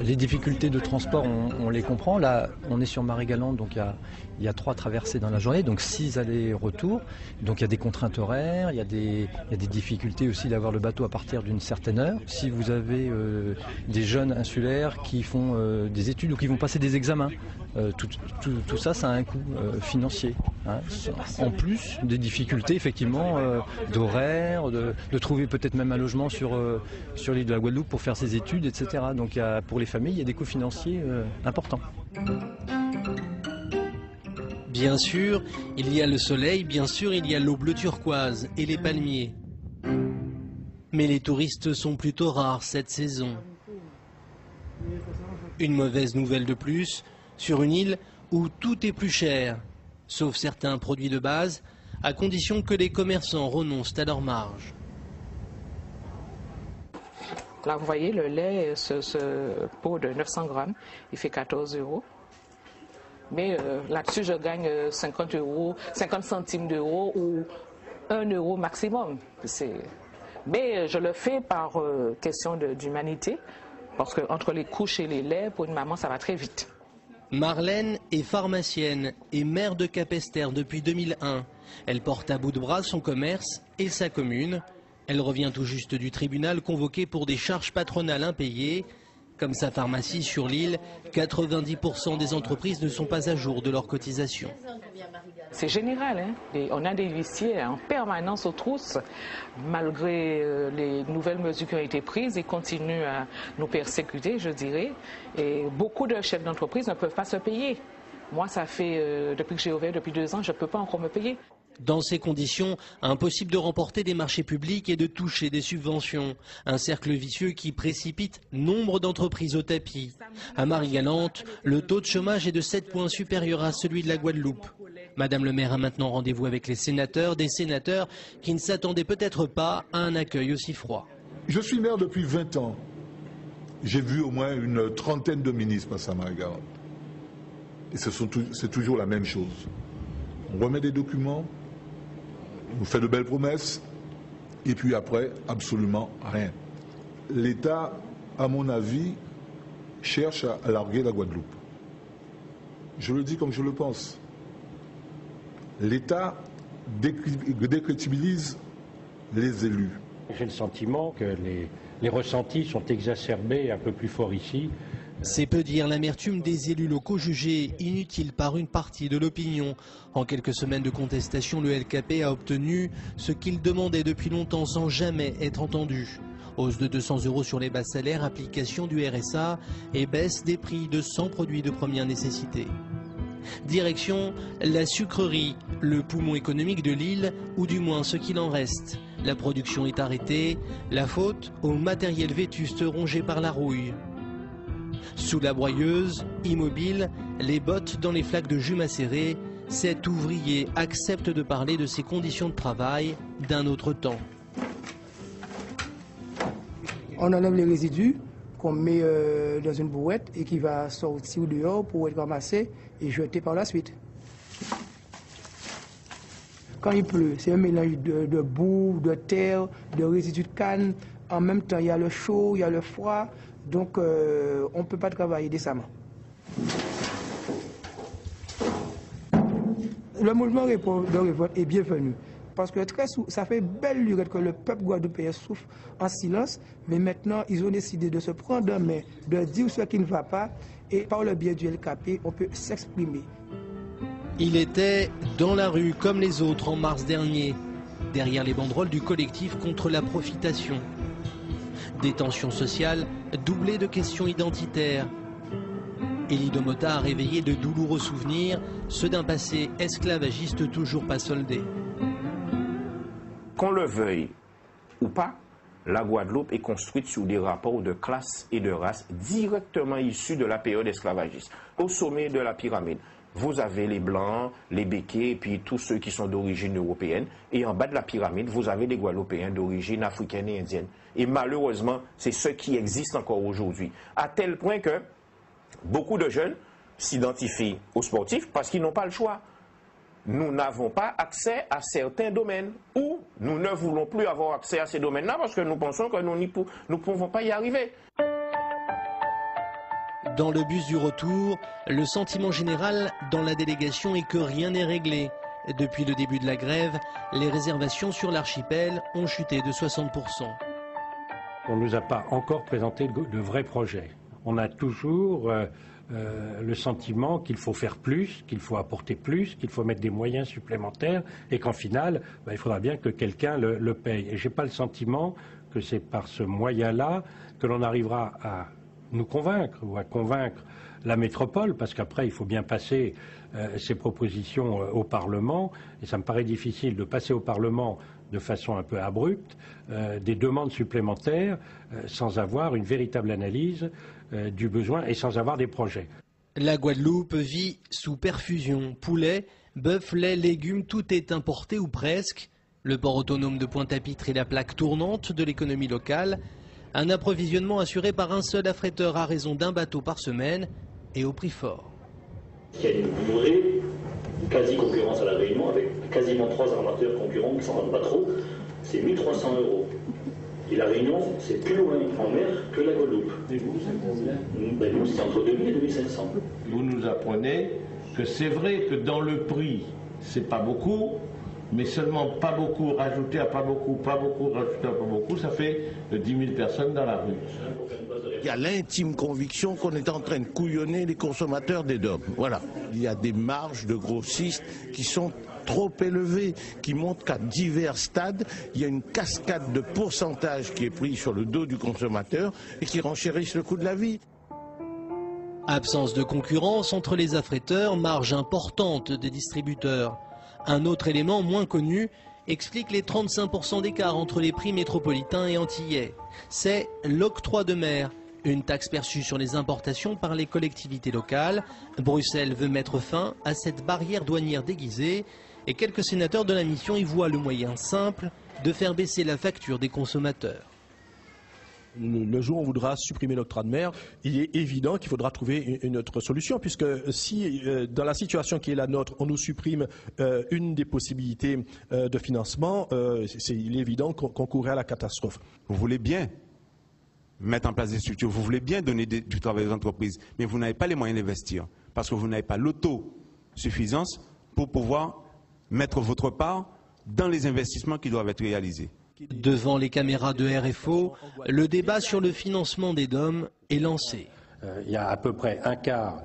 Les difficultés de transport, on les comprend. Là, on est sur Marie-Galante, donc il y a 3 traversées dans la journée, donc 6 allers-retours. Donc il y a des contraintes horaires, il y a des difficultés aussi d'avoir le bateau à partir d'une certaine heure. Si vous avez des jeunes insulaires qui font des études ou qui vont passer des examens, tout ça, ça a un coût financier. Hein. En plus des difficultés, effectivement, d'horaire, de trouver peut-être même un logement sur l'île de la Guadeloupe pour faire ses études, etc. Donc pour les familles, il y a des coûts financiers importants. Bien Bien sûr, il y a le soleil, bien sûr, il y a l'eau bleu turquoise et les palmiers. Mais les touristes sont plutôt rares cette saison. Une mauvaise nouvelle de plus, sur une île où tout est plus cher, sauf certains produits de base, à condition que les commerçants renoncent à leur marge. Là, vous voyez, le lait, ce pot de 900 grammes, il fait 14 €. Mais là-dessus, je gagne 50 centimes d'euros ou 1 euro maximum. Mais je le fais par question d'humanité, parce qu'entre les couches et les laits, pour une maman, ça va très vite. Marlène est pharmacienne et maire de Capesterre depuis 2001. Elle porte à bout de bras son commerce et sa commune. Elle revient tout juste du tribunal convoqué pour des charges patronales impayées. Comme sa pharmacie sur l'île, 90% des entreprises ne sont pas à jour de leurs cotisations. C'est général, hein? On a des huissiers en permanence aux trousses. Malgré les nouvelles mesures qui ont été prises, ils continuent à nous persécuter, je dirais. Et beaucoup de chefs d'entreprise ne peuvent pas se payer. Moi, ça fait, depuis que j'ai ouvert, depuis 2 ans, je ne peux pas encore me payer. Dans ces conditions, impossible de remporter des marchés publics et de toucher des subventions. Un cercle vicieux qui précipite nombre d'entreprises au tapis. À Marie-Galante, le taux de chômage est de 7 points supérieur à celui de la Guadeloupe. Madame le maire a maintenant rendez-vous avec les sénateurs, des sénateurs qui ne s'attendaient peut-être pas à un accueil aussi froid. Je suis maire depuis 20 ans. J'ai vu au moins une trentaine de ministres passer à Marie-Galante. Et c'est toujours la même chose. On remet des documents, on nous fait de belles promesses, et puis après, absolument rien. L'État, à mon avis, cherche à larguer la Guadeloupe. Je le dis comme je le pense. L'État décrédibilise les élus. J'ai le sentiment que les ressentis sont exacerbés un peu plus fort ici. C'est peu dire l'amertume des élus locaux jugés inutiles par une partie de l'opinion. En quelques semaines de contestation, le LKP a obtenu ce qu'il demandait depuis longtemps sans jamais être entendu. Hausse de 200 € sur les bas salaires, application du RSA et baisse des prix de 100 produits de première nécessité. Direction la sucrerie, le poumon économique de l'île, ou du moins ce qu'il en reste. La production est arrêtée, la faute au matériel vétuste rongé par la rouille. Sous la broyeuse, immobile, les bottes dans les flaques de jus macéré, cet ouvrier accepte de parler de ses conditions de travail d'un autre temps. On enlève les résidus qu'on met dans une brouette et qui va sortir dehors pour être ramassé et jeté par la suite. Quand il pleut, c'est un mélange de boue, de terre, de résidus de canne. En même temps, il y a le chaud, il y a le froid. Donc, on ne peut pas travailler décemment. Le mouvement de révolte est bienvenu. Parce que ça fait belle lurette que le peuple guadeloupéen souffre en silence. Mais maintenant, ils ont décidé de se prendre en main, de dire ce qui ne va pas. Et par le biais du LKP, on peut s'exprimer. Il était dans la rue comme les autres en mars dernier, derrière les banderoles du collectif contre la profitation. Des tensions sociales doublées de questions identitaires. Élie Domota a réveillé de douloureux souvenirs, ceux d'un passé esclavagiste toujours pas soldé. Qu'on le veuille ou pas, la Guadeloupe est construite sur des rapports de classe et de race directement issus de la période esclavagiste. Au sommet de la pyramide, vous avez les Blancs, les Békés, et puis tous ceux qui sont d'origine européenne. Et en bas de la pyramide, vous avez les Guadeloupéens d'origine africaine et indienne. Et malheureusement, c'est ce qui existe encore aujourd'hui. À tel point que beaucoup de jeunes s'identifient aux sportifs parce qu'ils n'ont pas le choix. Nous n'avons pas accès à certains domaines ou nous ne voulons plus avoir accès à ces domaines-là parce que nous pensons que nous ne pouvons pas y arriver. Dans le bus du retour, le sentiment général dans la délégation est que rien n'est réglé. Depuis le début de la grève, les réservations sur l'archipel ont chuté de 60%. On ne nous a pas encore présenté de vrais projets. On a toujours le sentiment qu'il faut faire plus, qu'il faut apporter plus, qu'il faut mettre des moyens supplémentaires et qu'en final, il faudra bien que quelqu'un le paye. Et je n'ai pas le sentiment que c'est par ce moyen-là que l'on arrivera à nous convaincre ou à convaincre la métropole, parce qu'après, il faut bien passer ces propositions au Parlement, et ça me paraît difficile de passer au Parlement de façon un peu abrupte, des demandes supplémentaires sans avoir une véritable analyse du besoin et sans avoir des projets. La Guadeloupe vit sous perfusion. Poulet, bœuf, lait, légumes, tout est importé ou presque. Le port autonome de Pointe-à-Pitre est la plaque tournante de l'économie locale. Un approvisionnement assuré par un seul affréteur à raison d'un bateau par semaine et au prix fort. Il y a une vraie quasi-concurrence à La Réunion avec quasiment 3 armateurs concurrents qui ne s'en rendent pas trop. C'est 1 300 €. Et La Réunion, c'est plus loin en mer que la Guadeloupe. Et vous, c'est combien? Ben nous, c'est entre 2000 et 2500. Vous nous apprenez que c'est vrai que dans le prix, c'est pas beaucoup, mais seulement pas beaucoup rajouté à pas beaucoup, pas beaucoup rajouté à pas beaucoup, ça fait 10 000 personnes dans la rue. Il y a l'intime conviction qu'on est en train de couillonner les consommateurs des DOM. Voilà. Il y a des marges de grossistes qui sont trop élevées, qui montrent qu'à divers stades, il y a une cascade de pourcentage qui est prise sur le dos du consommateur et qui renchérissent le coût de la vie. Absence de concurrence entre les affréteurs, marge importante des distributeurs. Un autre élément moins connu explique les 35% d'écart entre les prix métropolitains et antillais. C'est l'octroi de mer, une taxe perçue sur les importations par les collectivités locales. Bruxelles veut mettre fin à cette barrière douanière déguisée et quelques sénateurs de la mission y voient le moyen simple de faire baisser la facture des consommateurs. Le jour où on voudra supprimer l'octroi de mer, il est évident qu'il faudra trouver une autre solution, puisque si dans la situation qui est la nôtre, on nous supprime une des possibilités de financement, il est évident qu'on courrait à la catastrophe. Vous voulez bien mettre en place des structures, vous voulez bien donner du travail aux entreprises, mais vous n'avez pas les moyens d'investir, parce que vous n'avez pas l'autosuffisance pour pouvoir mettre votre part dans les investissements qui doivent être réalisés. Devant les caméras de RFO, le débat sur le financement des DOM est lancé. Il y a à peu près un quart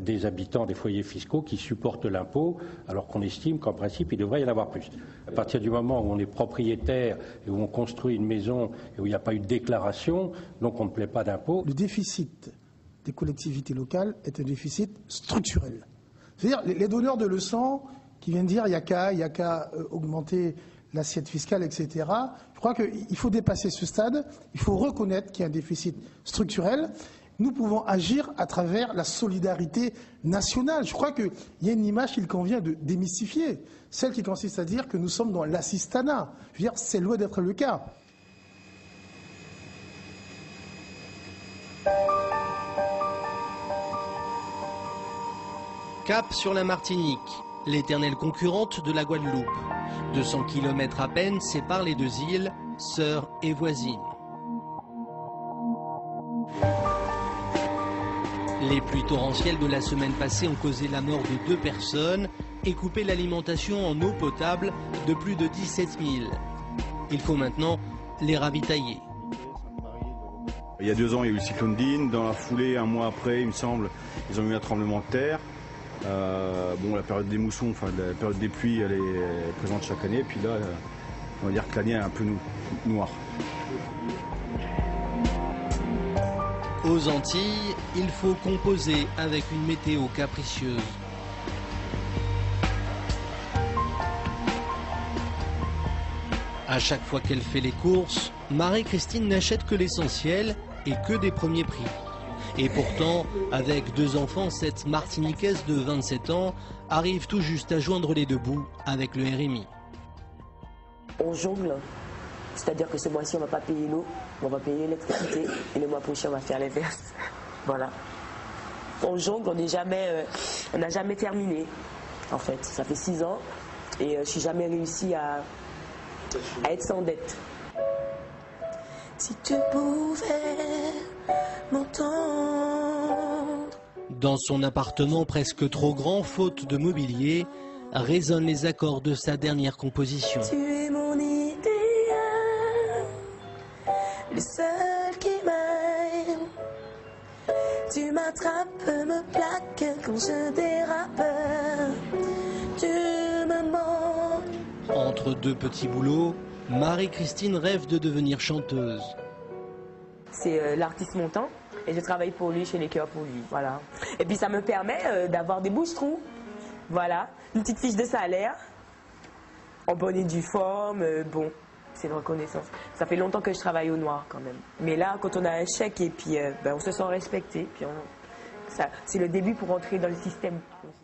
des habitants des foyers fiscaux qui supportent l'impôt, alors qu'on estime qu'en principe, il devrait y en avoir plus. À partir du moment où on est propriétaire et où on construit une maison et où il n'y a pas eu de déclaration, donc on ne paie pas d'impôt. Le déficit des collectivités locales est un déficit structurel. C'est-à-dire les donneurs de leçons qui viennent dire il n'y a qu'à augmenter l'assiette fiscale, etc. Je crois qu'il faut dépasser ce stade, il faut reconnaître qu'il y a un déficit structurel. Nous pouvons agir à travers la solidarité nationale. Je crois qu'il y a une image qu'il convient de démystifier, celle qui consiste à dire que nous sommes dans l'assistanat. Je veux dire, c'est loin d'être le cas. Cap sur la Martinique, l'éternelle concurrente de la Guadeloupe. 200 km à peine séparent les deux îles, sœurs et voisines. Les pluies torrentielles de la semaine passée ont causé la mort de 2 personnes et coupé l'alimentation en eau potable de plus de 17 000. Il faut maintenant les ravitailler. Il y a 2 ans, il y a eu le cyclone Dean. Dans la foulée, un mois après, il me semble, ils ont eu un tremblement de terre. La période des moussons, enfin la période des pluies, elle est présente chaque année. Puis là, on va dire que l'année est un peu noire. Aux Antilles, il faut composer avec une météo capricieuse. À chaque fois qu'elle fait les courses, Marie-Christine n'achète que l'essentiel et que des premiers prix. Et pourtant, avec 2 enfants, cette Martiniquaise de 27 ans arrive tout juste à joindre les 2 bouts avec le RMI. On jongle, c'est-à-dire que ce mois-ci on ne va pas payer l'eau, on va payer l'électricité et le mois prochain on va faire l'inverse. Voilà. On jongle, on n'a jamais terminé en fait. Ça fait 6 ans et je n'ai jamais réussi à être sans dette. Si tu pouvais m'entendre. Dans son appartement presque trop grand, faute de mobilier, résonnent les accords de sa dernière composition. Tu es mon idéal, le seul qui m'aime. Tu m'attrapes, me plaques quand je dérape. Tu me manques. Entre 2 petits boulots, Marie-Christine rêve de devenir chanteuse. C'est l'artiste montant Et je travaille pour lui, chez les cœurs pour lui, voilà. Et puis ça me permet d'avoir des bouches-trous, voilà, une petite fiche de salaire, en bonne et due forme, bon, c'est une reconnaissance. Ça fait longtemps que je travaille au noir quand même. Mais là, quand on a un chèque et puis on se sent respecté, puis c'est le début pour entrer dans le système.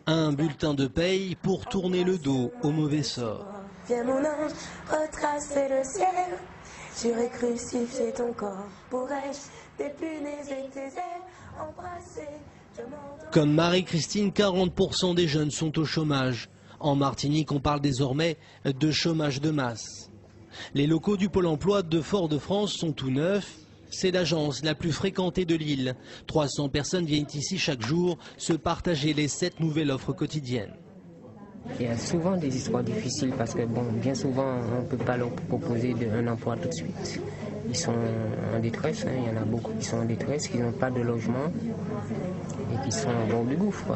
Un bulletin de paye pour tourner le dos au mauvais sort. Viens mon ange, retracer le ciel, j'irai crucifier ton corps, pourrais-je dépunaisser tes ailes, embrasser, je m'endors. Comme Marie-Christine, 40% des jeunes sont au chômage. En Martinique, on parle désormais de chômage de masse. Les locaux du Pôle emploi de Fort-de-France sont tout neufs. C'est l'agence la plus fréquentée de l'île. 300 personnes viennent ici chaque jour se partager les 7 nouvelles offres quotidiennes. Il y a souvent des histoires difficiles parce que bien souvent on ne peut pas leur proposer un emploi tout de suite. Ils sont en détresse, il y en a beaucoup qui sont en détresse, qui n'ont pas de logement et qui sont au bord du gouffre.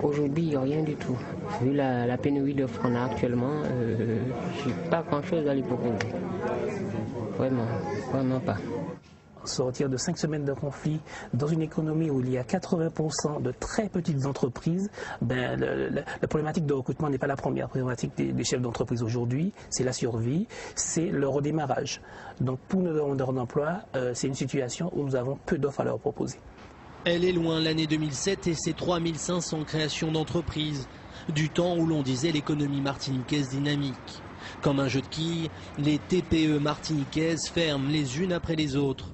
Aujourd'hui, il n'y a rien du tout. Vu la pénurie d'offres qu'on a actuellement, je n'ai pas grand-chose à les proposer. Vraiment pas. Sortir de 5 semaines de conflit dans une économie où il y a 80% de très petites entreprises, la problématique de recrutement n'est pas la première problématique des chefs d'entreprise aujourd'hui, c'est la survie, c'est le redémarrage. Donc pour nos demandeurs d'emploi, c'est une situation où nous avons peu d'offres à leur proposer. Elle est loin l'année 2007 et ses 3500 créations d'entreprises, du temps où l'on disait l'économie martiniquaise dynamique. Comme un jeu de quilles, les TPE martiniquaises ferment les unes après les autres.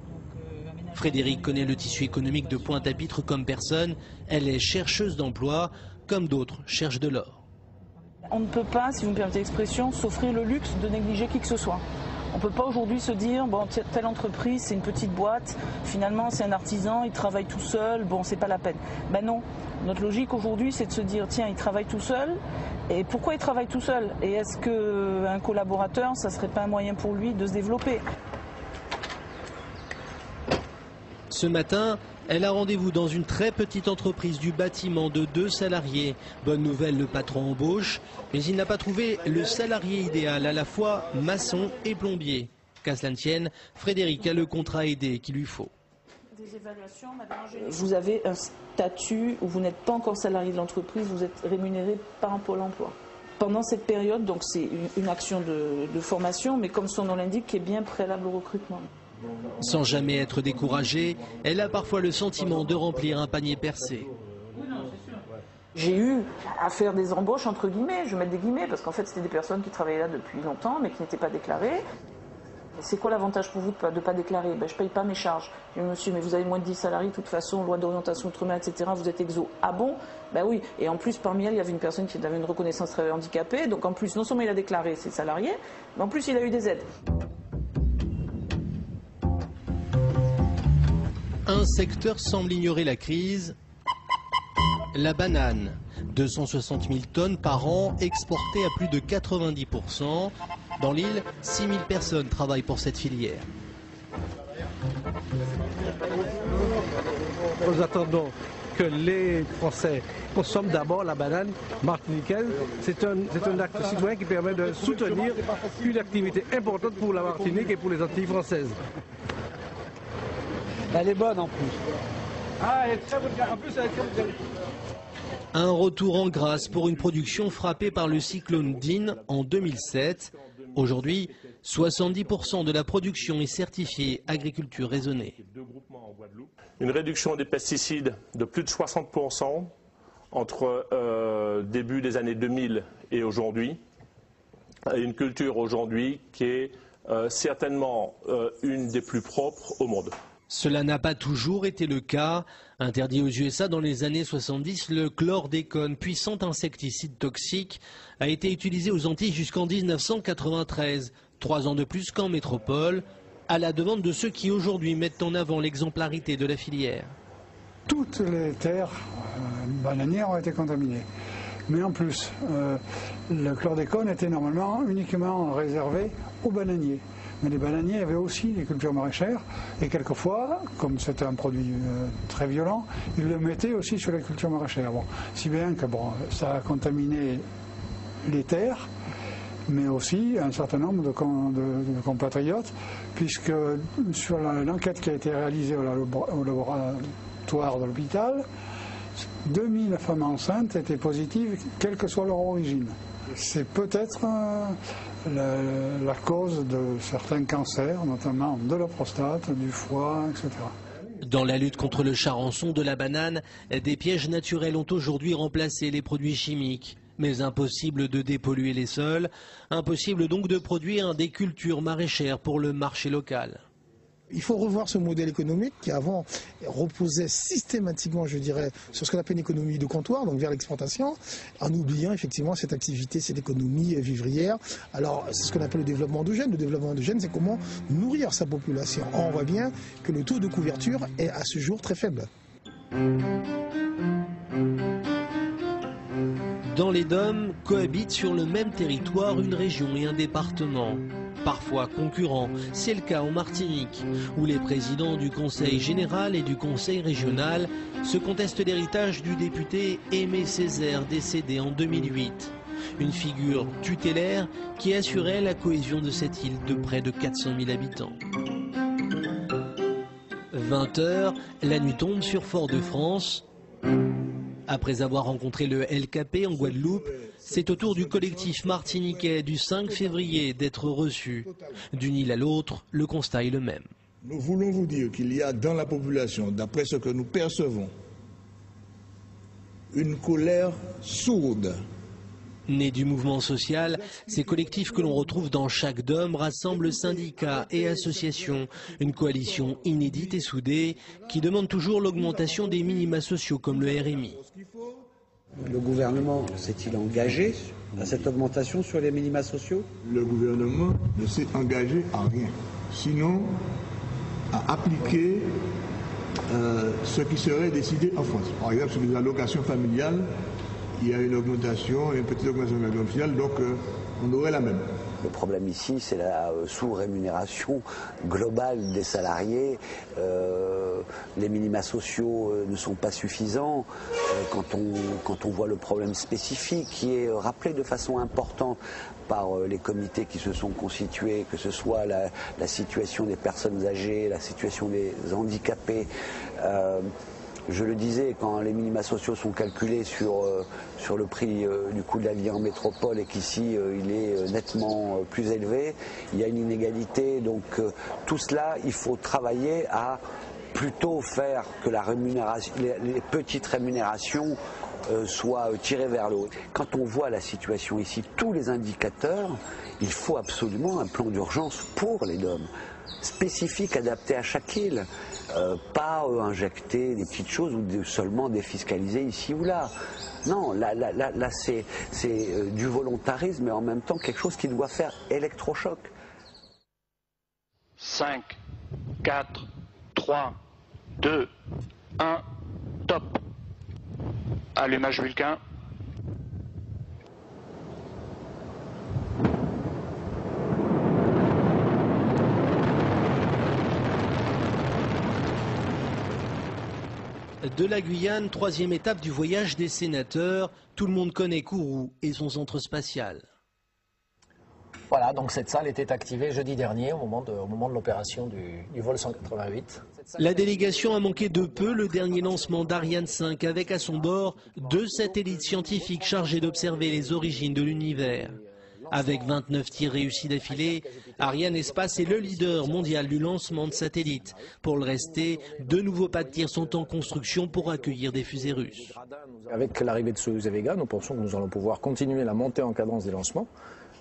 Frédéric connaît le tissu économique de Pointe-à-Pitre comme personne. Elle est chercheuse d'emploi, comme d'autres cherchent de l'or. On ne peut pas, si vous me permettez l'expression, s'offrir le luxe de négliger qui que ce soit. On ne peut pas aujourd'hui se dire, bon, telle entreprise, c'est une petite boîte, finalement c'est un artisan, il travaille tout seul, bon, c'est pas la peine. Ben non, notre logique aujourd'hui, c'est de se dire, tiens, il travaille tout seul, et pourquoi il travaille tout seul? Et est-ce qu'un collaborateur, ça ne serait pas un moyen pour lui de se développer? Ce matin, elle a rendez-vous dans une très petite entreprise du bâtiment de 2 salariés. Bonne nouvelle, le patron embauche, mais il n'a pas trouvé le salarié idéal, à la fois maçon et plombier. Qu'à cela ne tienne, Frédéric a le contrat aidé qu'il lui faut. Vous avez un statut où vous n'êtes pas encore salarié de l'entreprise, vous êtes rémunéré par un pôle emploi. Pendant cette période, donc c'est une action de formation, mais comme son nom l'indique, qui est bien préalable au recrutement. Sans jamais être découragée, elle a parfois le sentiment de remplir un panier percé. J'ai eu à faire des embauches entre guillemets, je vais mettre des guillemets, parce qu'en fait c'était des personnes qui travaillaient là depuis longtemps mais qui n'étaient pas déclarées. C'est quoi l'avantage pour vous de ne pas déclarer? Je ne paye pas mes charges. Je dis, monsieur, mais vous avez moins de 10 salariés, de toute façon, loi d'orientation outre-mer, etc., vous êtes exo. Ah bon? Ben oui. Et en plus, parmi elles, il y avait une personne qui avait une reconnaissance travailleur handicapé, donc en plus, non seulement il a déclaré ses salariés, mais en plus il a eu des aides. Un secteur semble ignorer la crise, la banane. 260 000 tonnes par an exportées à plus de 90%. Dans l'île, 6 000 personnes travaillent pour cette filière. Nous attendons que les Français consomment d'abord la banane martiniquaise. C'est un acte citoyen qui permet de soutenir une activité importante pour la Martinique et pour les Antilles françaises. Elle est bonne en plus. Ah, elle est très bonne. En plus, elle est très bonne. Un retour en grâce pour une production frappée par le cyclone Dean en 2007. Aujourd'hui, 70% de la production est certifiée agriculture raisonnée. Une réduction des pesticides de plus de 60% entre début des années 2000 et aujourd'hui. Une culture aujourd'hui qui est certainement une des plus propres au monde. Cela n'a pas toujours été le cas. Interdit aux USA dans les années 70, le chlordécone, puissant insecticide toxique, a été utilisé aux Antilles jusqu'en 1993, 3 ans de plus qu'en métropole, à la demande de ceux qui aujourd'hui mettent en avant l'exemplarité de la filière. Toutes les terres bananières ont été contaminées. Mais en plus, le chlordécone était normalement uniquement réservé aux bananiers. Mais les bananiers avaient aussi des cultures maraîchères et quelquefois, comme c'est un produit très violent, ils le mettaient aussi sur les cultures maraîchères. Bon, si bien que ça a contaminé les terres mais aussi un certain nombre de compatriotes, puisque sur l'enquête qui a été réalisée au laboratoire de l'hôpital, 2000 femmes enceintes étaient positives, quelle que soit leur origine. C'est peut-être la cause de certains cancers, notamment de la prostate, du foie, etc. Dans la lutte contre le charançon de la banane, des pièges naturels ont aujourd'hui remplacé les produits chimiques. Mais impossible de dépolluer les sols, impossible donc de produire des cultures maraîchères pour le marché local. Il faut revoir ce modèle économique qui avant reposait systématiquement, je dirais, sur ce qu'on appelle une économie de comptoir, donc vers l'exportation, en oubliant effectivement cette activité, cette économie vivrière. Alors c'est ce qu'on appelle le développement endogène. Le développement endogène, c'est comment nourrir sa population. Or, on voit bien que le taux de couverture est à ce jour très faible. Dans les DOM, cohabitent sur le même territoire une région et un département. Parfois concurrents, c'est le cas en Martinique, où les présidents du Conseil général et du Conseil régional se contestent l'héritage du député Aimé Césaire, décédé en 2008. Une figure tutélaire qui assurait la cohésion de cette île de près de 400 000 habitants. 20 h, la nuit tombe sur Fort-de-France. Après avoir rencontré le LKP en Guadeloupe, c'est au tour du collectif martiniquais du 5 février d'être reçu. D'une île à l'autre, le constat est le même. Nous voulons vous dire qu'il y a dans la population, d'après ce que nous percevons, une colère sourde. Nés du mouvement social, ces collectifs que l'on retrouve dans chaque DOM rassemblent syndicats et associations, une coalition inédite et soudée qui demande toujours l'augmentation des minima sociaux comme le RMI. Le gouvernement s'est-il engagé à cette augmentation sur les minima sociaux? Le gouvernement ne s'est engagé à rien, sinon à appliquer ce qui serait décidé en France. Par exemple, sur les allocations familiales, il y a une augmentation, une petite augmentation de la familiale, donc on aurait la même. Le problème ici, c'est la sous-rémunération globale des salariés. Les minima sociaux ne sont pas suffisants. Quand on voit le problème spécifique qui est rappelé de façon importante par les comités qui se sont constitués, que ce soit la situation des personnes âgées, la situation des handicapés. Je le disais, quand les minima sociaux sont calculés sur le prix du coût de la vie en métropole et qu'ici il est nettement plus élevé, il y a une inégalité. Donc tout cela, il faut travailler à plutôt faire que la rémunération, les petites rémunérations soient tirées vers le haut. Quand on voit la situation ici, tous les indicateurs, il faut absolument un plan d'urgence pour les DOM, spécifique, adapté à chaque île. Pas injecter des petites choses ou seulement défiscaliser ici ou là. Non, là c'est du volontarisme et en même temps quelque chose qui doit faire électrochoc. 5, 4, 3, 2, 1, top. Allumage Vulcain. De la Guyane, troisième étape du voyage des sénateurs. Tout le monde connaît Kourou et son centre spatial. Voilà, donc cette salle était activée jeudi dernier au moment de l'opération du vol 188. La délégation a manqué de peu le dernier lancement d'Ariane 5 avec à son bord 2 satellites scientifiques chargés d'observer les origines de l'univers. Avec 29 tirs réussis d'affilée, Ariane Espace est le leader mondial du lancement de satellites. Pour le rester, 2 nouveaux pas de tir sont en construction pour accueillir des fusées russes. Avec l'arrivée de Soyuz et Vega, nous pensons que nous allons pouvoir continuer la montée en cadence des lancements.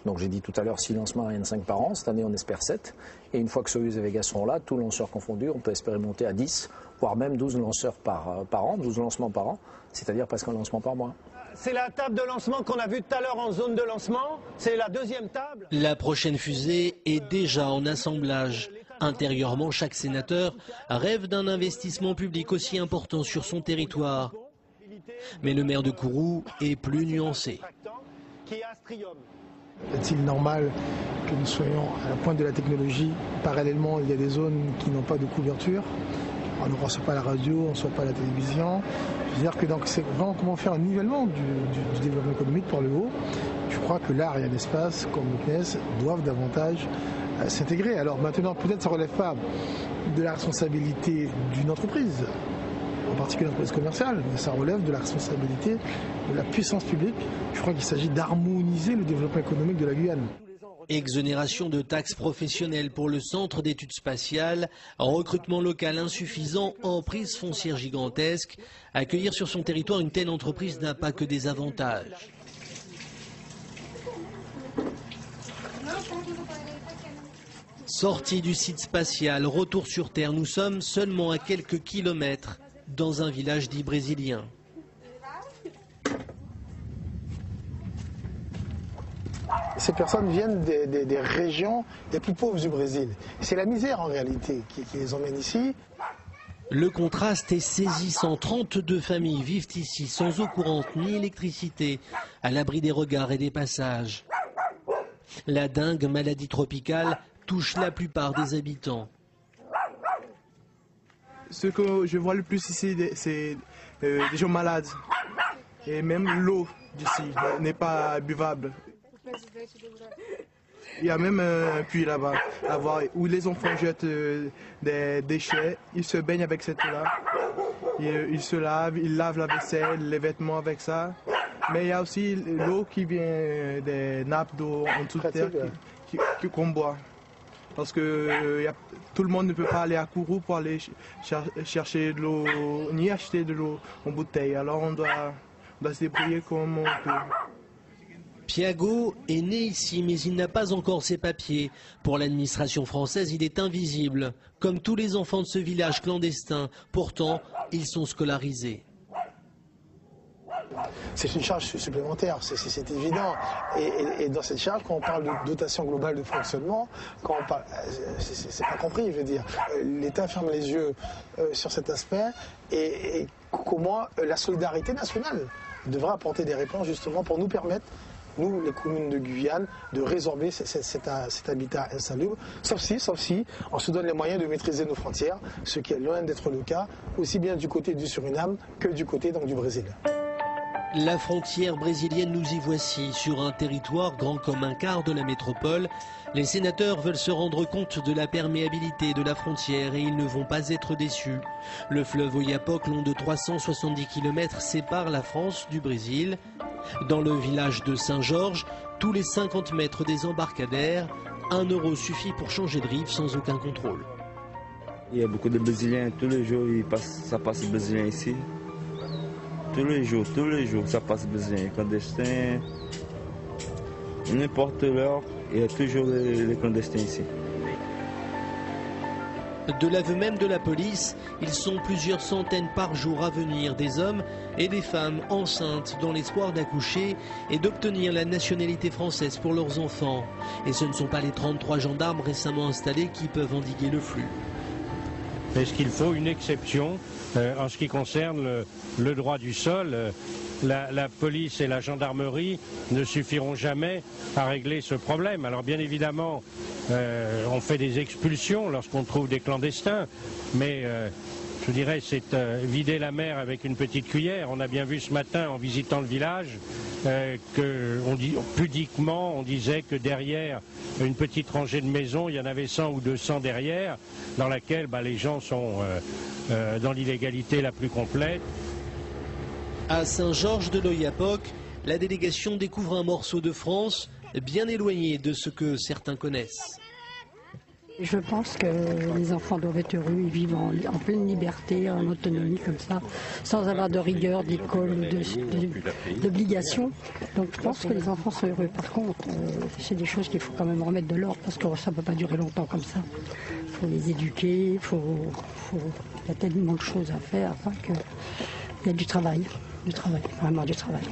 Donc j'ai dit tout à l'heure 6 lancements Ariane 5 par an, cette année on espère 7. Et une fois que Soyuz et Vega seront là, tous lanceurs confondus, on peut espérer monter à 10, voire même 12 lanceurs par an, 12 lancements par an, c'est-à-dire presque un lancement par mois. C'est la table de lancement qu'on a vue tout à l'heure en zone de lancement. C'est la deuxième table. La prochaine fusée est déjà en assemblage. Intérieurement, chaque sénateur rêve d'un investissement public aussi important sur son territoire. Mais le maire de Kourou est plus nuancé. Est-il normal que nous soyons à la pointe de la technologie? Parallèlement, il y a des zones qui n'ont pas de couverture. On ne reçoit pas la radio, on ne reçoit pas la télévision. Je veux dire que c'est vraiment comment faire un nivellement du développement économique par le haut, Je crois que l'art et l'espace, comme le PS, doivent davantage s'intégrer. Alors maintenant, peut-être ça ne relève pas de la responsabilité d'une entreprise, en particulier l'entreprise commerciale, mais ça relève de la responsabilité de la puissance publique. Je crois qu'il s'agit d'harmoniser le développement économique de la Guyane. Exonération de taxes professionnelles pour le centre d'études spatiales, recrutement local insuffisant, emprise foncière gigantesque. Accueillir sur son territoire une telle entreprise n'a pas que des avantages. Sortie du site spatial, retour sur Terre, nous sommes seulement à quelques kilomètres dans un village dit brésilien. Ces personnes viennent des régions les plus pauvres du Brésil. C'est la misère en réalité qui les emmène ici. Le contraste est saisissant. 32 familles vivent ici sans eau courante ni électricité, à l'abri des regards et des passages. La dengue, maladie tropicale, touche la plupart des habitants. Ce que je vois le plus ici, c'est des gens malades. Et même l'eau d'ici n'est pas buvable. Il y a même un puits là-bas, où les enfants jettent des déchets. Ils se baignent avec cette eau-là. Ils se lavent, ils lavent la vaisselle, les vêtements avec ça. Mais il y a aussi l'eau qui vient des nappes d'eau en dessous de terre qu'on boit. Parce que tout le monde ne peut pas aller à Kourou pour aller chercher de l'eau, ni acheter de l'eau en bouteille. Alors on doit se débrouiller comme on peut. Piago est né ici, mais il n'a pas encore ses papiers. Pour l'administration française, il est invisible, comme tous les enfants de ce village clandestin. Pourtant, ils sont scolarisés. C'est une charge supplémentaire, c'est évident. Et dans cette charge, quand on parle de dotation globale de fonctionnement, quand on parle, c'est pas compris, je veux dire. L'État ferme les yeux sur cet aspect et comment la solidarité nationale devra apporter des réponses justement pour nous permettre, nous, les communes de Guyane, de résorber cet habitat insalubre, sauf si on se donne les moyens de maîtriser nos frontières, ce qui est loin d'être le cas, aussi bien du côté du Suriname que du côté donc, du Brésil. La frontière brésilienne, nous y voici, sur un territoire grand comme un quart de la métropole. Les sénateurs veulent se rendre compte de la perméabilité de la frontière et ils ne vont pas être déçus. Le fleuve Oyapock, long de 370 km, sépare la France du Brésil. Dans le village de Saint-Georges, tous les 50 mètres des embarcadères, 1 € suffit pour changer de rive sans aucun contrôle. Il y a beaucoup de Brésiliens, tous les jours ça passe Brésilien ici. Tous les jours, ça passe Brésilien, clandestins. N'importe l'heure, il y a toujours les clandestins ici. De l'aveu même de la police, ils sont plusieurs centaines par jour à venir, des hommes et des femmes enceintes dans l'espoir d'accoucher et d'obtenir la nationalité française pour leurs enfants. Et ce ne sont pas les 33 gendarmes récemment installés qui peuvent endiguer le flux. Est-ce qu'il faut une exception en ce qui concerne le droit du sol? La police et la gendarmerie ne suffiront jamais à régler ce problème. Alors bien évidemment, on fait des expulsions lorsqu'on trouve des clandestins, mais je dirais c'est vider la mer avec une petite cuillère. On a bien vu ce matin en visitant le village pudiquement on disait que derrière une petite rangée de maisons, il y en avait 100 ou 200 derrière, dans laquelle les gens sont dans l'illégalité la plus complète. À Saint-Georges de l'Oyapock, la délégation découvre un morceau de France bien éloigné de ce que certains connaissent. Je pense que les enfants doivent être heureux, ils vivent en pleine liberté, en autonomie comme ça, sans avoir de rigueur, d'école ou d'obligation. Donc je pense que les enfants sont heureux. Par contre, c'est des choses qu'il faut quand même remettre de l'ordre parce que ça ne peut pas durer longtemps comme ça. Il faut les éduquer, il y a tellement de choses à faire afin qu'il y a du travail, vraiment du travail.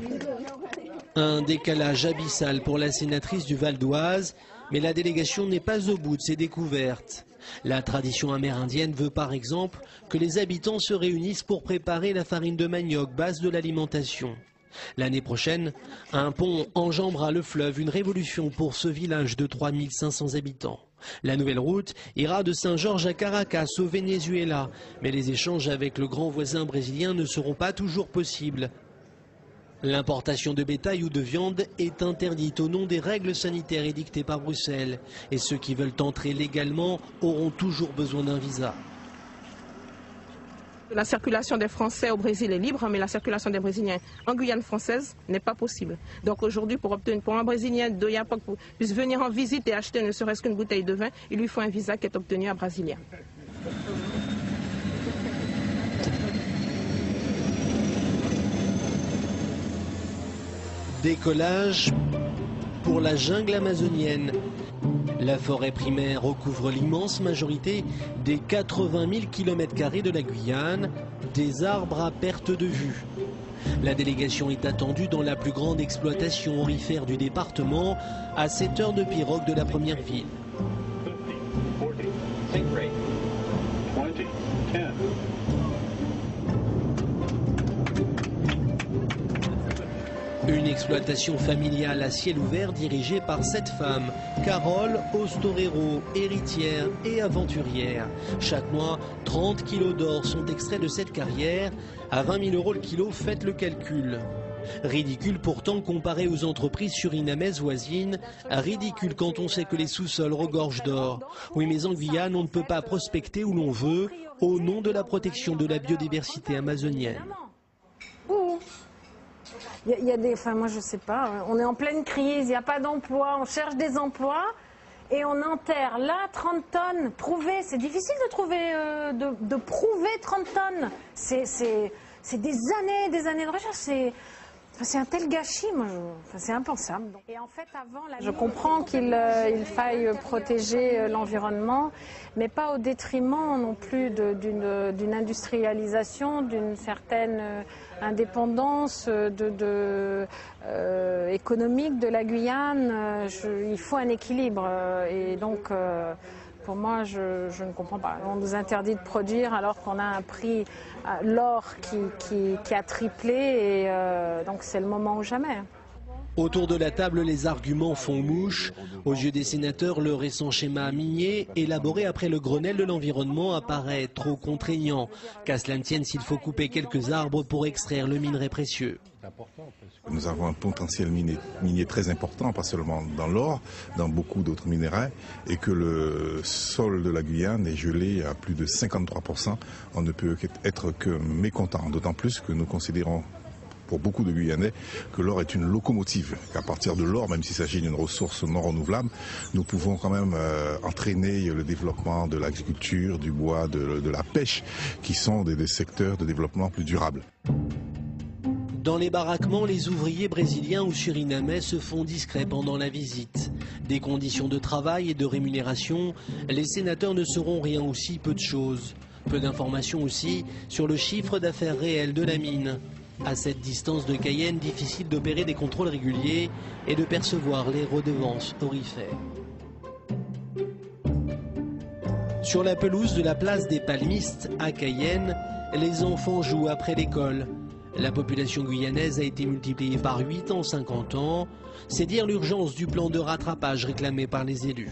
Un décalage abyssal pour la sénatrice du Val d'Oise, mais la délégation n'est pas au bout de ses découvertes. La tradition amérindienne veut par exemple que les habitants se réunissent pour préparer la farine de manioc, base de l'alimentation. L'année prochaine, un pont enjambera le fleuve, une révolution pour ce village de 3500 habitants. La nouvelle route ira de Saint-Georges à Caracas, au Venezuela, mais les échanges avec le grand voisin brésilien ne seront pas toujours possibles. L'importation de bétail ou de viande est interdite au nom des règles sanitaires édictées par Bruxelles. Et ceux qui veulent entrer légalement auront toujours besoin d'un visa. La circulation des Français au Brésil est libre, mais la circulation des Brésiliens en Guyane française n'est pas possible. Donc aujourd'hui, pour un Brésilien de Yapoc puisse venir en visite et acheter ne serait-ce qu'une bouteille de vin, il lui faut un visa qui est obtenu à Brasilia. Décollage pour la jungle amazonienne. La forêt primaire recouvre l'immense majorité des 80 000 km² de la Guyane, des arbres à perte de vue. La délégation est attendue dans la plus grande exploitation aurifère du département, à 7 heures de pirogue de la première ville. Une exploitation familiale à ciel ouvert dirigée par 7 femmes, Carole, Ostorero, héritière et aventurière. Chaque mois, 30 kilos d'or sont extraits de cette carrière. À 20 000 € le kilo, faites le calcul. Ridicule pourtant comparé aux entreprises surinamaises voisines. Ridicule quand on sait que les sous-sols regorgent d'or. Oui, mais en Guyane, on ne peut pas prospecter où l'on veut au nom de la protection de la biodiversité amazonienne. Il y a des, enfin moi je sais pas, on est en pleine crise, il n'y a pas d'emploi, on cherche des emplois et on enterre là 30 tonnes. Prouver, c'est difficile de trouver, de prouver 30 tonnes. C'est des années de recherche. C'est un tel gâchis, moi, c'est impensable. Et en fait, je comprends qu'il faille protéger l'environnement, mais pas au détriment non plus d'une industrialisation, d'une certaine indépendance économique de la Guyane. Il faut un équilibre. Et donc, pour moi, je ne comprends pas. On nous interdit de produire alors qu'on a un prix, l'or qui a triplé, et donc c'est le moment ou jamais. Autour de la table, les arguments font mouche. Aux yeux des sénateurs, le récent schéma minier, élaboré après le Grenelle de l'environnement, apparaît trop contraignant. Qu'à cela ne tienne, s'il faut couper quelques arbres pour extraire le minerai précieux. Nous avons un potentiel minier très important, pas seulement dans l'or, dans beaucoup d'autres minéraux, et que le sol de la Guyane est gelé à plus de 53%. On ne peut être que mécontent, d'autant plus que nous considérons, pour beaucoup de Guyanais, que l'or est une locomotive. Qu'à partir de l'or, même s'il s'agit d'une ressource non renouvelable, nous pouvons quand même entraîner le développement de l'agriculture, du bois, de la pêche, qui sont des secteurs de développement plus durables. Dans les baraquements, les ouvriers brésiliens ou surinamais se font discrets pendant la visite. Des conditions de travail et de rémunération, les sénateurs ne sauront rien ou si peu de choses. Peu d'informations aussi sur le chiffre d'affaires réel de la mine. À cette distance de Cayenne, difficile d'opérer des contrôles réguliers et de percevoir les redevances aurifères. Sur la pelouse de la place des Palmistes, à Cayenne, les enfants jouent après l'école. La population guyanaise a été multipliée par 8 en 50 ans. C'est dire l'urgence du plan de rattrapage réclamé par les élus.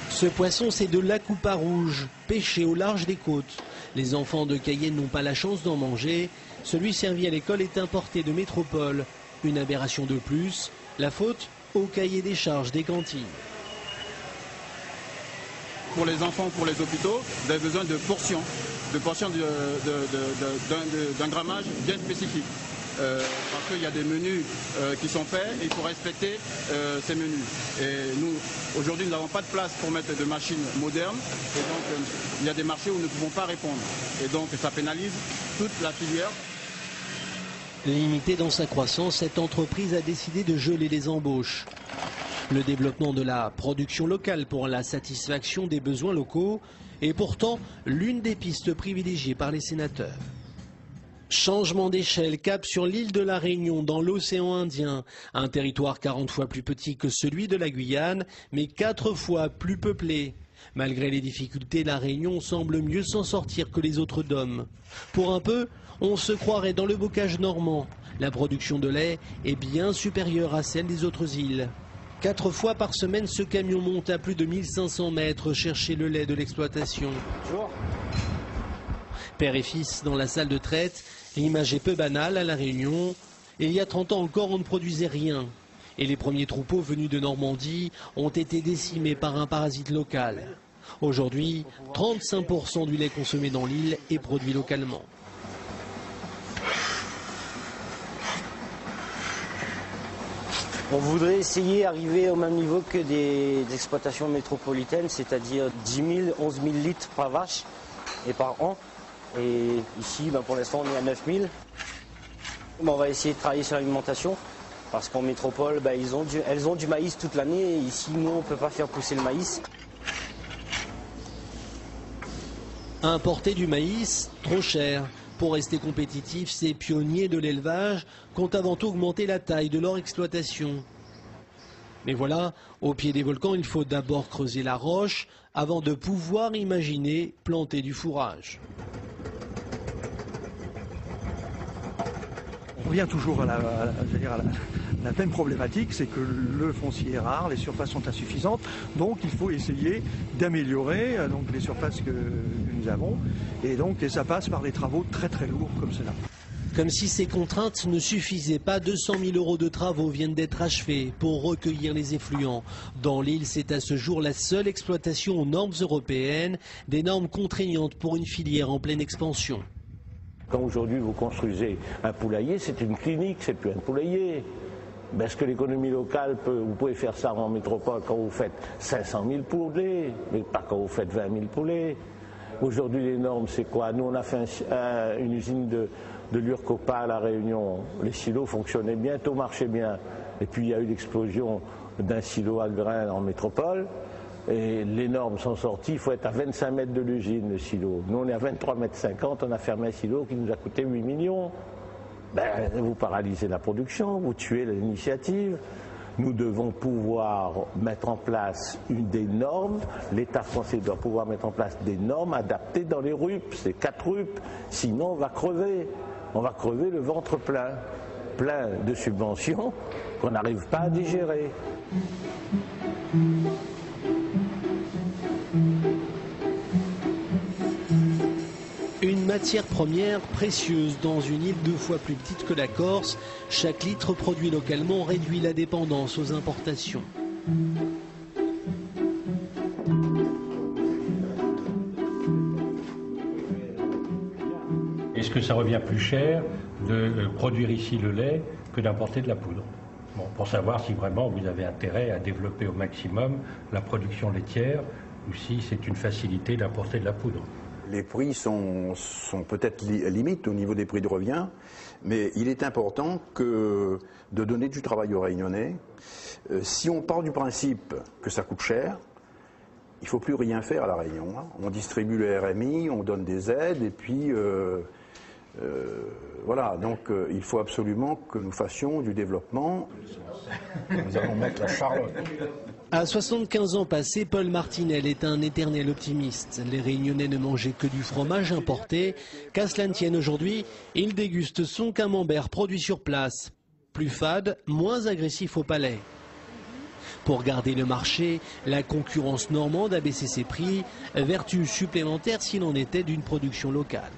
Ce poisson, c'est de l'acoupa rouge, pêché au large des côtes. Les enfants de Cayenne n'ont pas la chance d'en manger. Celui servi à l'école est importé de métropole. Une aberration de plus, la faute au cahier des charges des cantines. Pour les enfants, pour les hôpitaux, vous avez besoin de portions d'un grammage bien spécifique. Parce qu'il y a des menus qui sont faits et il faut respecter ces menus. Et nous, aujourd'hui, nous n'avons pas de place pour mettre de machines modernes. Et donc, il y a des marchés où nous ne pouvons pas répondre. Et donc, ça pénalise toute la filière. Limitée dans sa croissance, cette entreprise a décidé de geler les embauches. Le développement de la production locale pour la satisfaction des besoins locaux est pourtant l'une des pistes privilégiées par les sénateurs. Changement d'échelle, cap sur l'île de la Réunion dans l'océan Indien, un territoire 40 fois plus petit que celui de la Guyane, mais 4 fois plus peuplé. Malgré les difficultés, la Réunion semble mieux s'en sortir que les autres DOM. Pour un peu, on se croirait dans le bocage normand. La production de lait est bien supérieure à celle des autres îles. 4 fois par semaine, ce camion monte à plus de 1500 mètres chercher le lait de l'exploitation. Père et fils dans la salle de traite, l'image est peu banale à La Réunion. Il y a 30 ans encore, on ne produisait rien. Et les premiers troupeaux venus de Normandie ont été décimés par un parasite local. Aujourd'hui, 35% du lait consommé dans l'île est produit localement. On voudrait essayer d'arriver au même niveau que des exploitations métropolitaines, c'est-à-dire 10 000, 11 000 litres par vache et par an. Et ici, pour l'instant, on est à 9 000. On va essayer de travailler sur l'alimentation, parce qu'en métropole, elles ont du maïs toute l'année, et ici, nous, on ne peut pas faire pousser le maïs. Importer du maïs, trop cher. Pour rester compétitifs, ces pionniers de l'élevage comptent avant tout augmenter la taille de leur exploitation. Mais voilà, au pied des volcans, il faut d'abord creuser la roche avant de pouvoir imaginer planter du fourrage. On revient toujours à la même problématique, c'est que le foncier est rare, les surfaces sont insuffisantes, donc il faut essayer d'améliorer les surfaces que nous avons, et ça passe par des travaux très très lourds comme cela. Comme si ces contraintes ne suffisaient pas, 200 000 € de travaux viennent d'être achevés pour recueillir les effluents. Dans l'île, c'est à ce jour la seule exploitation aux normes européennes, des normes contraignantes pour une filière en pleine expansion. Quand aujourd'hui vous construisez un poulailler, c'est une clinique, c'est plus un poulailler. Est-ce que l'économie locale vous pouvez faire ça en métropole quand vous faites 500 000 poulets, mais pas quand vous faites 20 000 poulets. Aujourd'hui les normes c'est quoi? Nous on a fait une usine de l'Urcopa à La Réunion. Les silos fonctionnaient bien, tout marchait bien. Et puis il y a eu l'explosion d'un silo à grains en métropole. Et les normes sont sorties, il faut être à 25 mètres de l'usine, le silo. Nous, on est à 23,50 mètres, on a fermé un silo qui nous a coûté 8 millions. Vous paralysez la production, vous tuez l'initiative. Nous devons pouvoir mettre en place des normes. L'État français doit pouvoir mettre en place des normes adaptées dans les RUP, c'est 4 RUP. Sinon, on va crever. On va crever le ventre plein de subventions qu'on n'arrive pas à digérer. Une matière première précieuse dans une île 2 fois plus petite que la Corse. Chaque litre produit localement réduit la dépendance aux importations. Est-ce que ça revient plus cher de produire ici le lait que d'importer de la poudre? Pour savoir si vraiment vous avez intérêt à développer au maximum la production laitière ou si c'est une facilité d'importer de la poudre. Les prix sont peut-être limites au niveau des prix de revient, mais il est important de donner du travail aux Réunionnais. Si on part du principe que ça coûte cher, il ne faut plus rien faire à La Réunion. On distribue le RMI, on donne des aides, et puis voilà. Donc il faut absolument que nous fassions du développement. Nous allons mettre la Charlotte. À 75 ans passés, Paul Martinel est un éternel optimiste. Les Réunionnais ne mangeaient que du fromage importé. Qu'à cela ne tienne aujourd'hui, il déguste son camembert produit sur place. Plus fade, moins agressif au palais. Pour garder le marché, la concurrence normande a baissé ses prix, vertu supplémentaire s'il en était d'une production locale.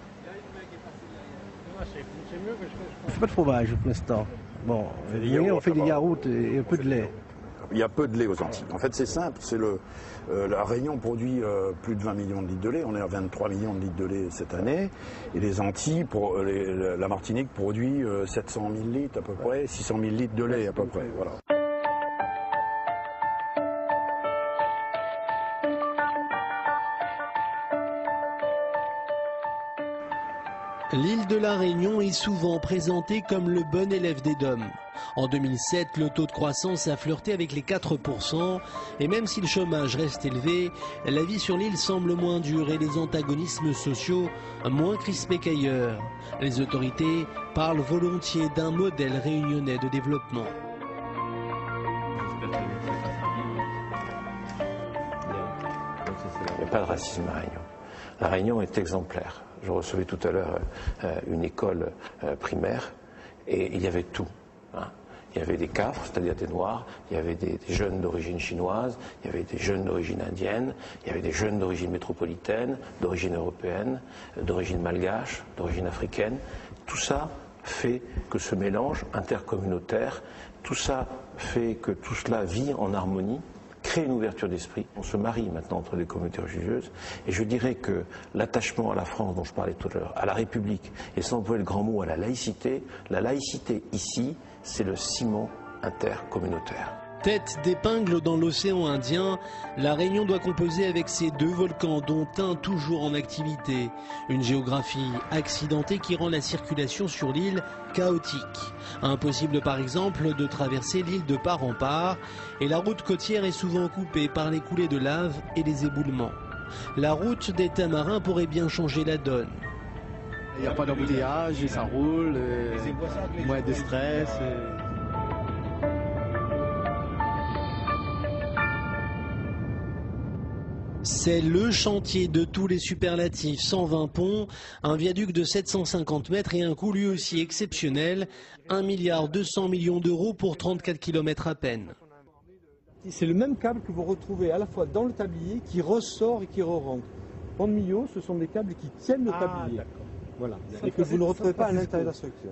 On ne fait pas de fromage pour l'instant. Bon, on fait des yaourts et un peu de lait. Il y a peu de lait aux Antilles. En fait, c'est simple. La Réunion produit plus de 20 millions de litres de lait. On est à 23 millions de litres de lait cette année. Et les Antilles, la Martinique produit 700 000 litres à peu près, 600 000 litres de lait à peu près. Voilà. L'île de la Réunion est souvent présentée comme le bon élève des DOM. En 2007, le taux de croissance a flirté avec les 4%, et même si le chômage reste élevé, la vie sur l'île semble moins dure et les antagonismes sociaux moins crispés qu'ailleurs. Les autorités parlent volontiers d'un modèle réunionnais de développement. Il n'y a pas de racisme à Réunion. La Réunion est exemplaire. Je recevais tout à l'heure une école primaire et il y avait tout. Il y avait des CAFRE, c'est-à-dire des Noirs, il y avait des jeunes d'origine chinoise, il y avait des jeunes d'origine indienne, il y avait des jeunes d'origine métropolitaine, d'origine européenne, d'origine malgache, d'origine africaine. Tout ça fait que ce mélange intercommunautaire, tout ça fait que tout cela vit en harmonie, crée une ouverture d'esprit. On se marie maintenant entre les communautés religieuses et je dirais que l'attachement à la France dont je parlais tout à l'heure, à la République et sans employer le grand mot à la laïcité ici, c'est le ciment intercommunautaire. Tête d'épingle dans l'océan Indien, la Réunion doit composer avec ses 2 volcans, dont un toujours en activité. Une géographie accidentée qui rend la circulation sur l'île chaotique. Impossible par exemple de traverser l'île de part en part, et la route côtière est souvent coupée par les coulées de lave et les éboulements. La route des Tamarins pourrait bien changer la donne. Il n'y a pas d'embouteillage, ça roule, moins de stress. C'est le chantier de tous les superlatifs, 120 ponts, un viaduc de 750 mètres et un coût lui aussi exceptionnel, 1,2 milliard d'euros pour 34 km à peine. C'est le même câble que vous retrouvez à la fois dans le tablier, qui ressort et qui re-rentre. Pont de Millau, ce sont des câbles qui tiennent le tablier. Voilà. Et que vous ne retrouvez pas à l'intérieur de la structure.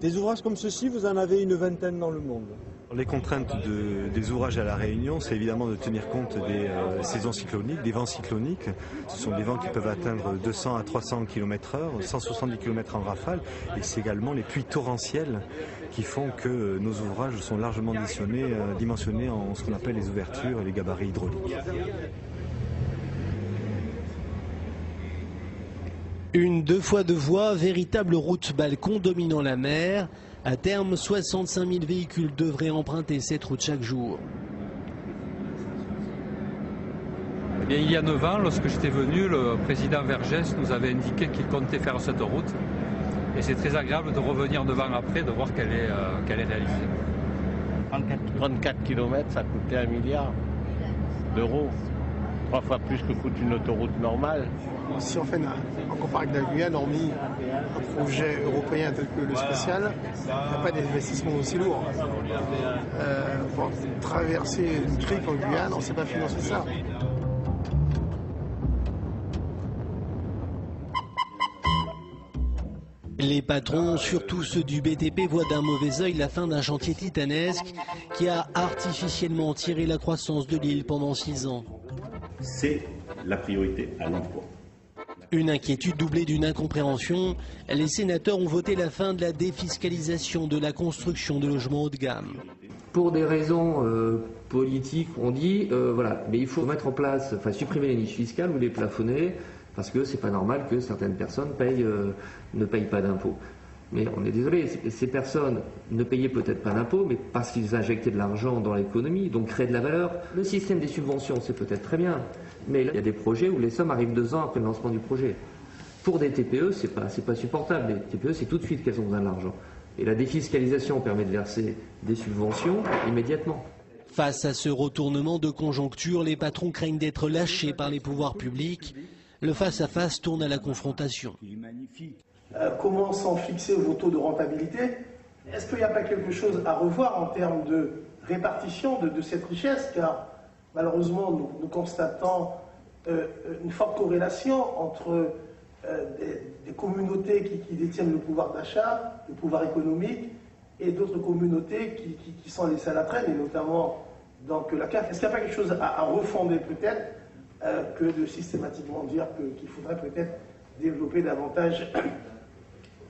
Des ouvrages comme ceci, vous en avez une vingtaine dans le monde. Les contraintes des ouvrages à La Réunion, c'est évidemment de tenir compte des saisons cycloniques, des vents cycloniques. Ce sont des vents qui peuvent atteindre 200 à 300 km/h, 170 km en rafale. Et c'est également les pluies torrentielles qui font que nos ouvrages sont largement dimensionnés en ce qu'on appelle les ouvertures et les gabarits hydrauliques. Une 2 fois 2 voies, véritable route balcon dominant la mer. À terme, 65 000 véhicules devraient emprunter cette route chaque jour. Eh bien, il y a 9 ans, lorsque j'étais venu, le président Vergès nous avait indiqué qu'il comptait faire cette route. Et c'est très agréable de revenir 9 ans après, de voir qu'elle est réalisée. 34 km, ça coûtait 1 milliard d'euros. 3 fois plus que coûte une autoroute normale. Si on compare avec la Guyane, hormis un projet européen tel que le spécial, il n'y a pas d'investissement aussi lourd. Pour traverser une crique en Guyane, on ne sait pas financer ça. Les patrons, surtout ceux du BTP, voient d'un mauvais œil la fin d'un chantier titanesque qui a artificiellement tiré la croissance de l'île pendant 6 ans. C'est la priorité à l'emploi. Une inquiétude doublée d'une incompréhension. Les sénateurs ont voté la fin de la défiscalisation de la construction de logements haut de gamme. Pour des raisons politiques, on dit, voilà, mais il faut mettre en place, supprimer les niches fiscales ou les plafonner, parce que c'est pas normal que certaines personnes ne payent pas d'impôts. Mais on est désolé, ces personnes ne payaient peut-être pas d'impôts, mais parce qu'ils injectaient de l'argent dans l'économie, donc créaient de la valeur. Le système des subventions, c'est peut-être très bien, mais là, il y a des projets où les sommes arrivent 2 ans après le lancement du projet. Pour des TPE, c'est pas supportable. Les TPE, c'est tout de suite qu'elles ont besoin de l'argent. Et la défiscalisation permet de verser des subventions immédiatement. Face à ce retournement de conjoncture, les patrons craignent d'être lâchés par les pouvoirs publics. Le face-à-face tourne à la confrontation. Comment sont fixés vos taux de rentabilité? Est-ce qu'il n'y a pas quelque chose à revoir en termes de répartition de cette richesse? Car malheureusement, nous constatons une forte corrélation entre des communautés qui détiennent le pouvoir d'achat, le pouvoir économique, et d'autres communautés qui sont laissées à la traîne, et notamment donc, la CAF. Est-ce qu'il n'y a pas quelque chose à refonder peut-être que de systématiquement dire qu'il faudrait peut-être développer davantage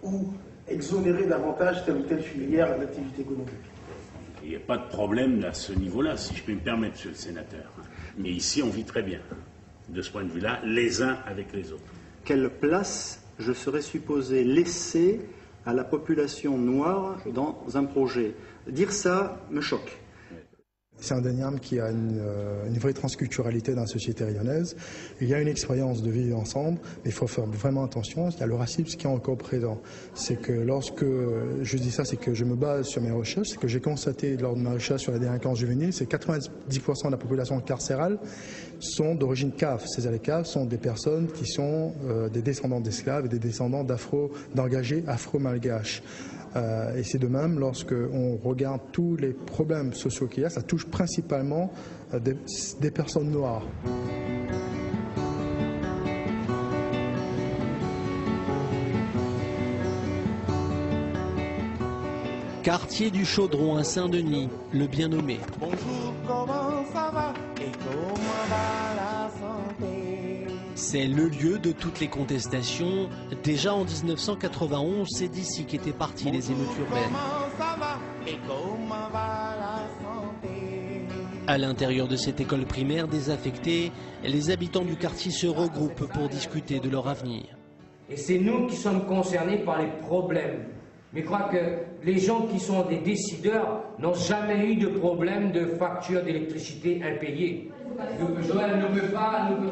ou exonérer davantage telle ou telle filière d'activité économique? Il n'y a pas de problème à ce niveau-là, si je peux me permettre, monsieur le sénateur. Mais ici, on vit très bien, de ce point de vue-là, les uns avec les autres. Quelle place je serais supposé laisser à la population noire dans un projet? Dire ça me choque. C'est un Deniam qui a une vraie transculturalité dans la société rayonnaise. Il y a une expérience de vivre ensemble, mais il faut faire vraiment attention. Il y a le racisme qui est encore présent. C'est que lorsque je dis ça, c'est que je me base sur mes recherches, c'est que j'ai constaté lors de ma recherche sur la délinquance juvénile, c'est que 90% de la population carcérale sont d'origine cave. C'est-à-dire les caves sont des personnes qui sont des descendants d'esclaves et des descendants d'engagés afro-malgaches. Et c'est de même lorsque on regarde tous les problèmes sociaux qu'il y a, ça touche principalement des personnes noires. Quartier du Chaudron à Saint-Denis, le bien nommé. Bonjour, comment ça va et comment va la santé? C'est le lieu de toutes les contestations. Déjà en 1991, c'est d'ici qu'étaient parties les émeutes urbaines. À l'intérieur de cette école primaire désaffectée, les habitants du quartier se regroupent pour discuter de leur avenir. Et c'est nous qui sommes concernés par les problèmes. Mais je crois que les gens qui sont des décideurs n'ont jamais eu de problème de facture d'électricité impayée. Joël ne peut pas mettre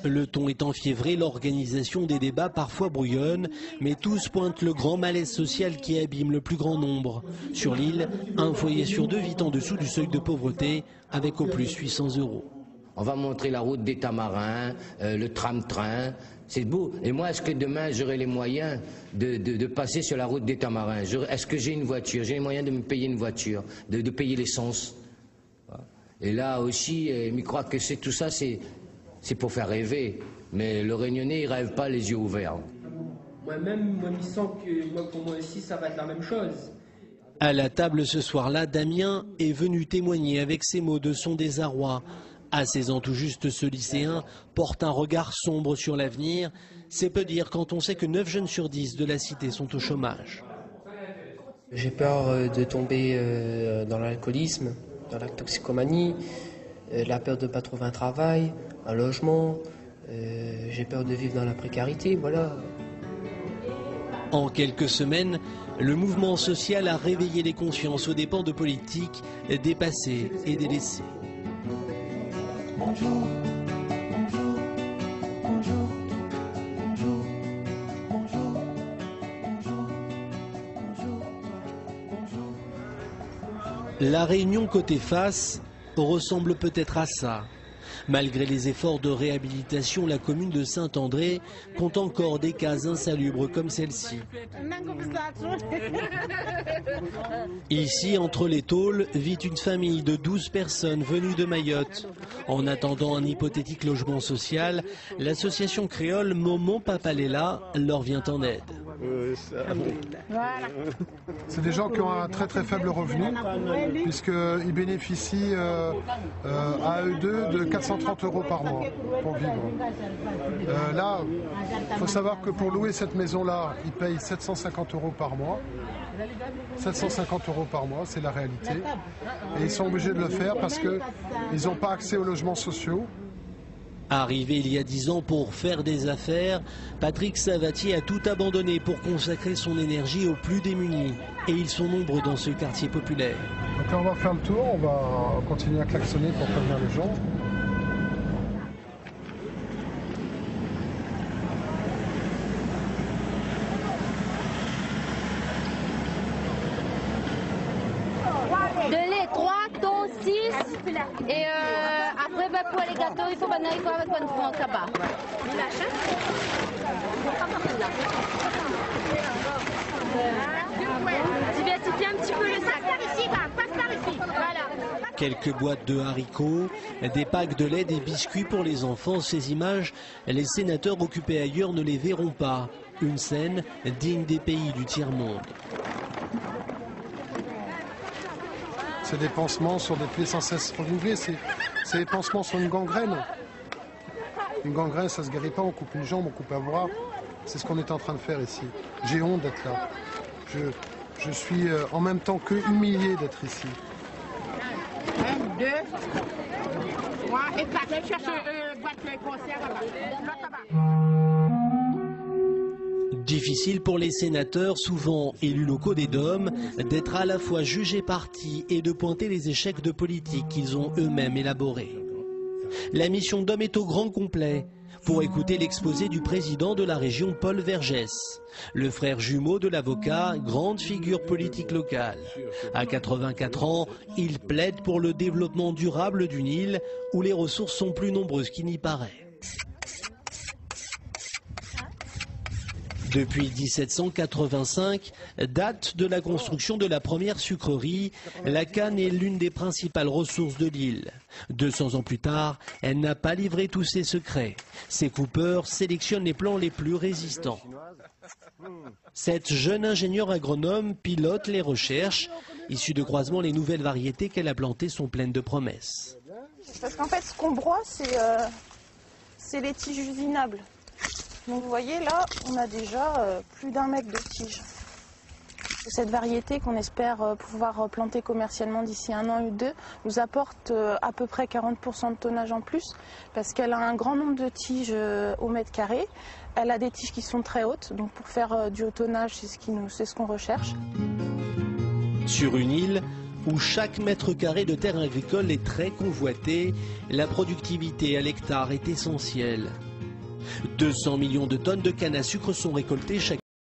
de... Le ton est enfiévré, l'organisation des débats parfois brouillonne, mais tous pointent le grand malaise social qui abîme le plus grand nombre. Sur l'île, un foyer sur deux vit en dessous du seuil de pauvreté, avec au plus 800 €. On va montrer la route des Tamarins, le tram-train, c'est beau. Et moi, est-ce que demain, j'aurai les moyens de passer sur la route des Tamarins? Est-ce que j'ai une voiture? J'ai les moyens de me payer une voiture, de payer l'essence? Et là aussi, je crois que tout ça, c'est pour faire rêver. Mais le Réunionnais, il ne rêve pas les yeux ouverts. Moi-même, je me sens que pour moi aussi, ça va être la même chose. À la table ce soir-là, Damien est venu témoigner avec ses mots de son désarroi. À 16 ans tout juste, ce lycéen porte un regard sombre sur l'avenir. C'est peu dire quand on sait que 9 jeunes sur 10 de la cité sont au chômage. J'ai peur de tomber dans l'alcoolisme, dans la toxicomanie, la peur de ne pas trouver un travail, un logement. J'ai peur de vivre dans la précarité, voilà. En quelques semaines, le mouvement social a réveillé les consciences aux dépens de politiques dépassés et délaissés. Bonjour, bonjour, bonjour, bonjour, bonjour, bonjour, bonjour. La Réunion côté face ressemble peut-être à ça. Malgré les efforts de réhabilitation, la commune de Saint-André compte encore des cases insalubres comme celle-ci. Ici, entre les tôles, vit une famille de 12 personnes venues de Mayotte. En attendant un hypothétique logement social, l'association créole Momon Papalela leur vient en aide. C'est des gens qui ont un très très faible revenu, puisqu'ils bénéficient à eux deux de 430 € par mois pour vivre. Là, il faut savoir que pour louer cette maison-là, ils payent 750 € par mois. 750 € par mois, c'est la réalité. Et ils sont obligés de le faire parce qu'ils n'ont pas accès aux logements sociaux. Arrivé il y a 10 ans pour faire des affaires, Patrick Savatier a tout abandonné pour consacrer son énergie aux plus démunis. Et ils sont nombreux dans ce quartier populaire. Donc là, on va faire le tour, on va continuer à klaxonner pour prévenir les gens. De lait, 3, taux, 6. Et après, pour les gâteaux, il faut mettre avec un franc là-bas. Diversifier un petit peu le sac. Passe par ici. Voilà. Quelques boîtes de haricots, des packs de lait, des biscuits pour les enfants. Ces images, les sénateurs occupés ailleurs ne les verront pas. Une scène digne des pays du tiers-monde. C'est des pansements sur des plaies sans cesse renouvelées, c'est des pansements sur une gangrène. Une gangrène, ça se guérit pas, on coupe une jambe, on coupe un bras. C'est ce qu'on est en train de faire ici. J'ai honte d'être là. Je suis en même temps que humilié d'être ici. 1, 2, 3, et 4. Je cherche une boîte de conserve là-bas. Difficile pour les sénateurs, souvent élus locaux des DOM, d'être à la fois jugés partis et de pointer les échecs de politique qu'ils ont eux-mêmes élaborés. La mission DOM est au grand complet pour écouter l'exposé du président de la région Paul Vergès, le frère jumeau de l'avocat, grande figure politique locale. À 84 ans, il plaide pour le développement durable d'une île où les ressources sont plus nombreuses qu'il n'y paraît. Depuis 1785, date de la construction de la première sucrerie, la canne est l'une des principales ressources de l'île. 200 ans plus tard, elle n'a pas livré tous ses secrets. Ses coupeurs sélectionnent les plants les plus résistants. Cette jeune ingénieure agronome pilote les recherches. Issues de croisement, les nouvelles variétés qu'elle a plantées sont pleines de promesses. Parce qu'en fait, ce qu'on broie, c'est les tiges usinables. Donc vous voyez là, on a déjà plus d'1 mètre de tiges. Cette variété qu'on espère pouvoir planter commercialement d'ici 1 an ou 2 nous apporte à peu près 40% de tonnage en plus parce qu'elle a un grand nombre de tiges au mètre carré. Elle a des tiges qui sont très hautes, donc pour faire du haut tonnage, c'est ce qu'on recherche. Sur une île où chaque mètre carré de terre agricole est très convoité, la productivité à l'hectare est essentielle. 200 millions de tonnes de canne à sucre sont récoltées chaque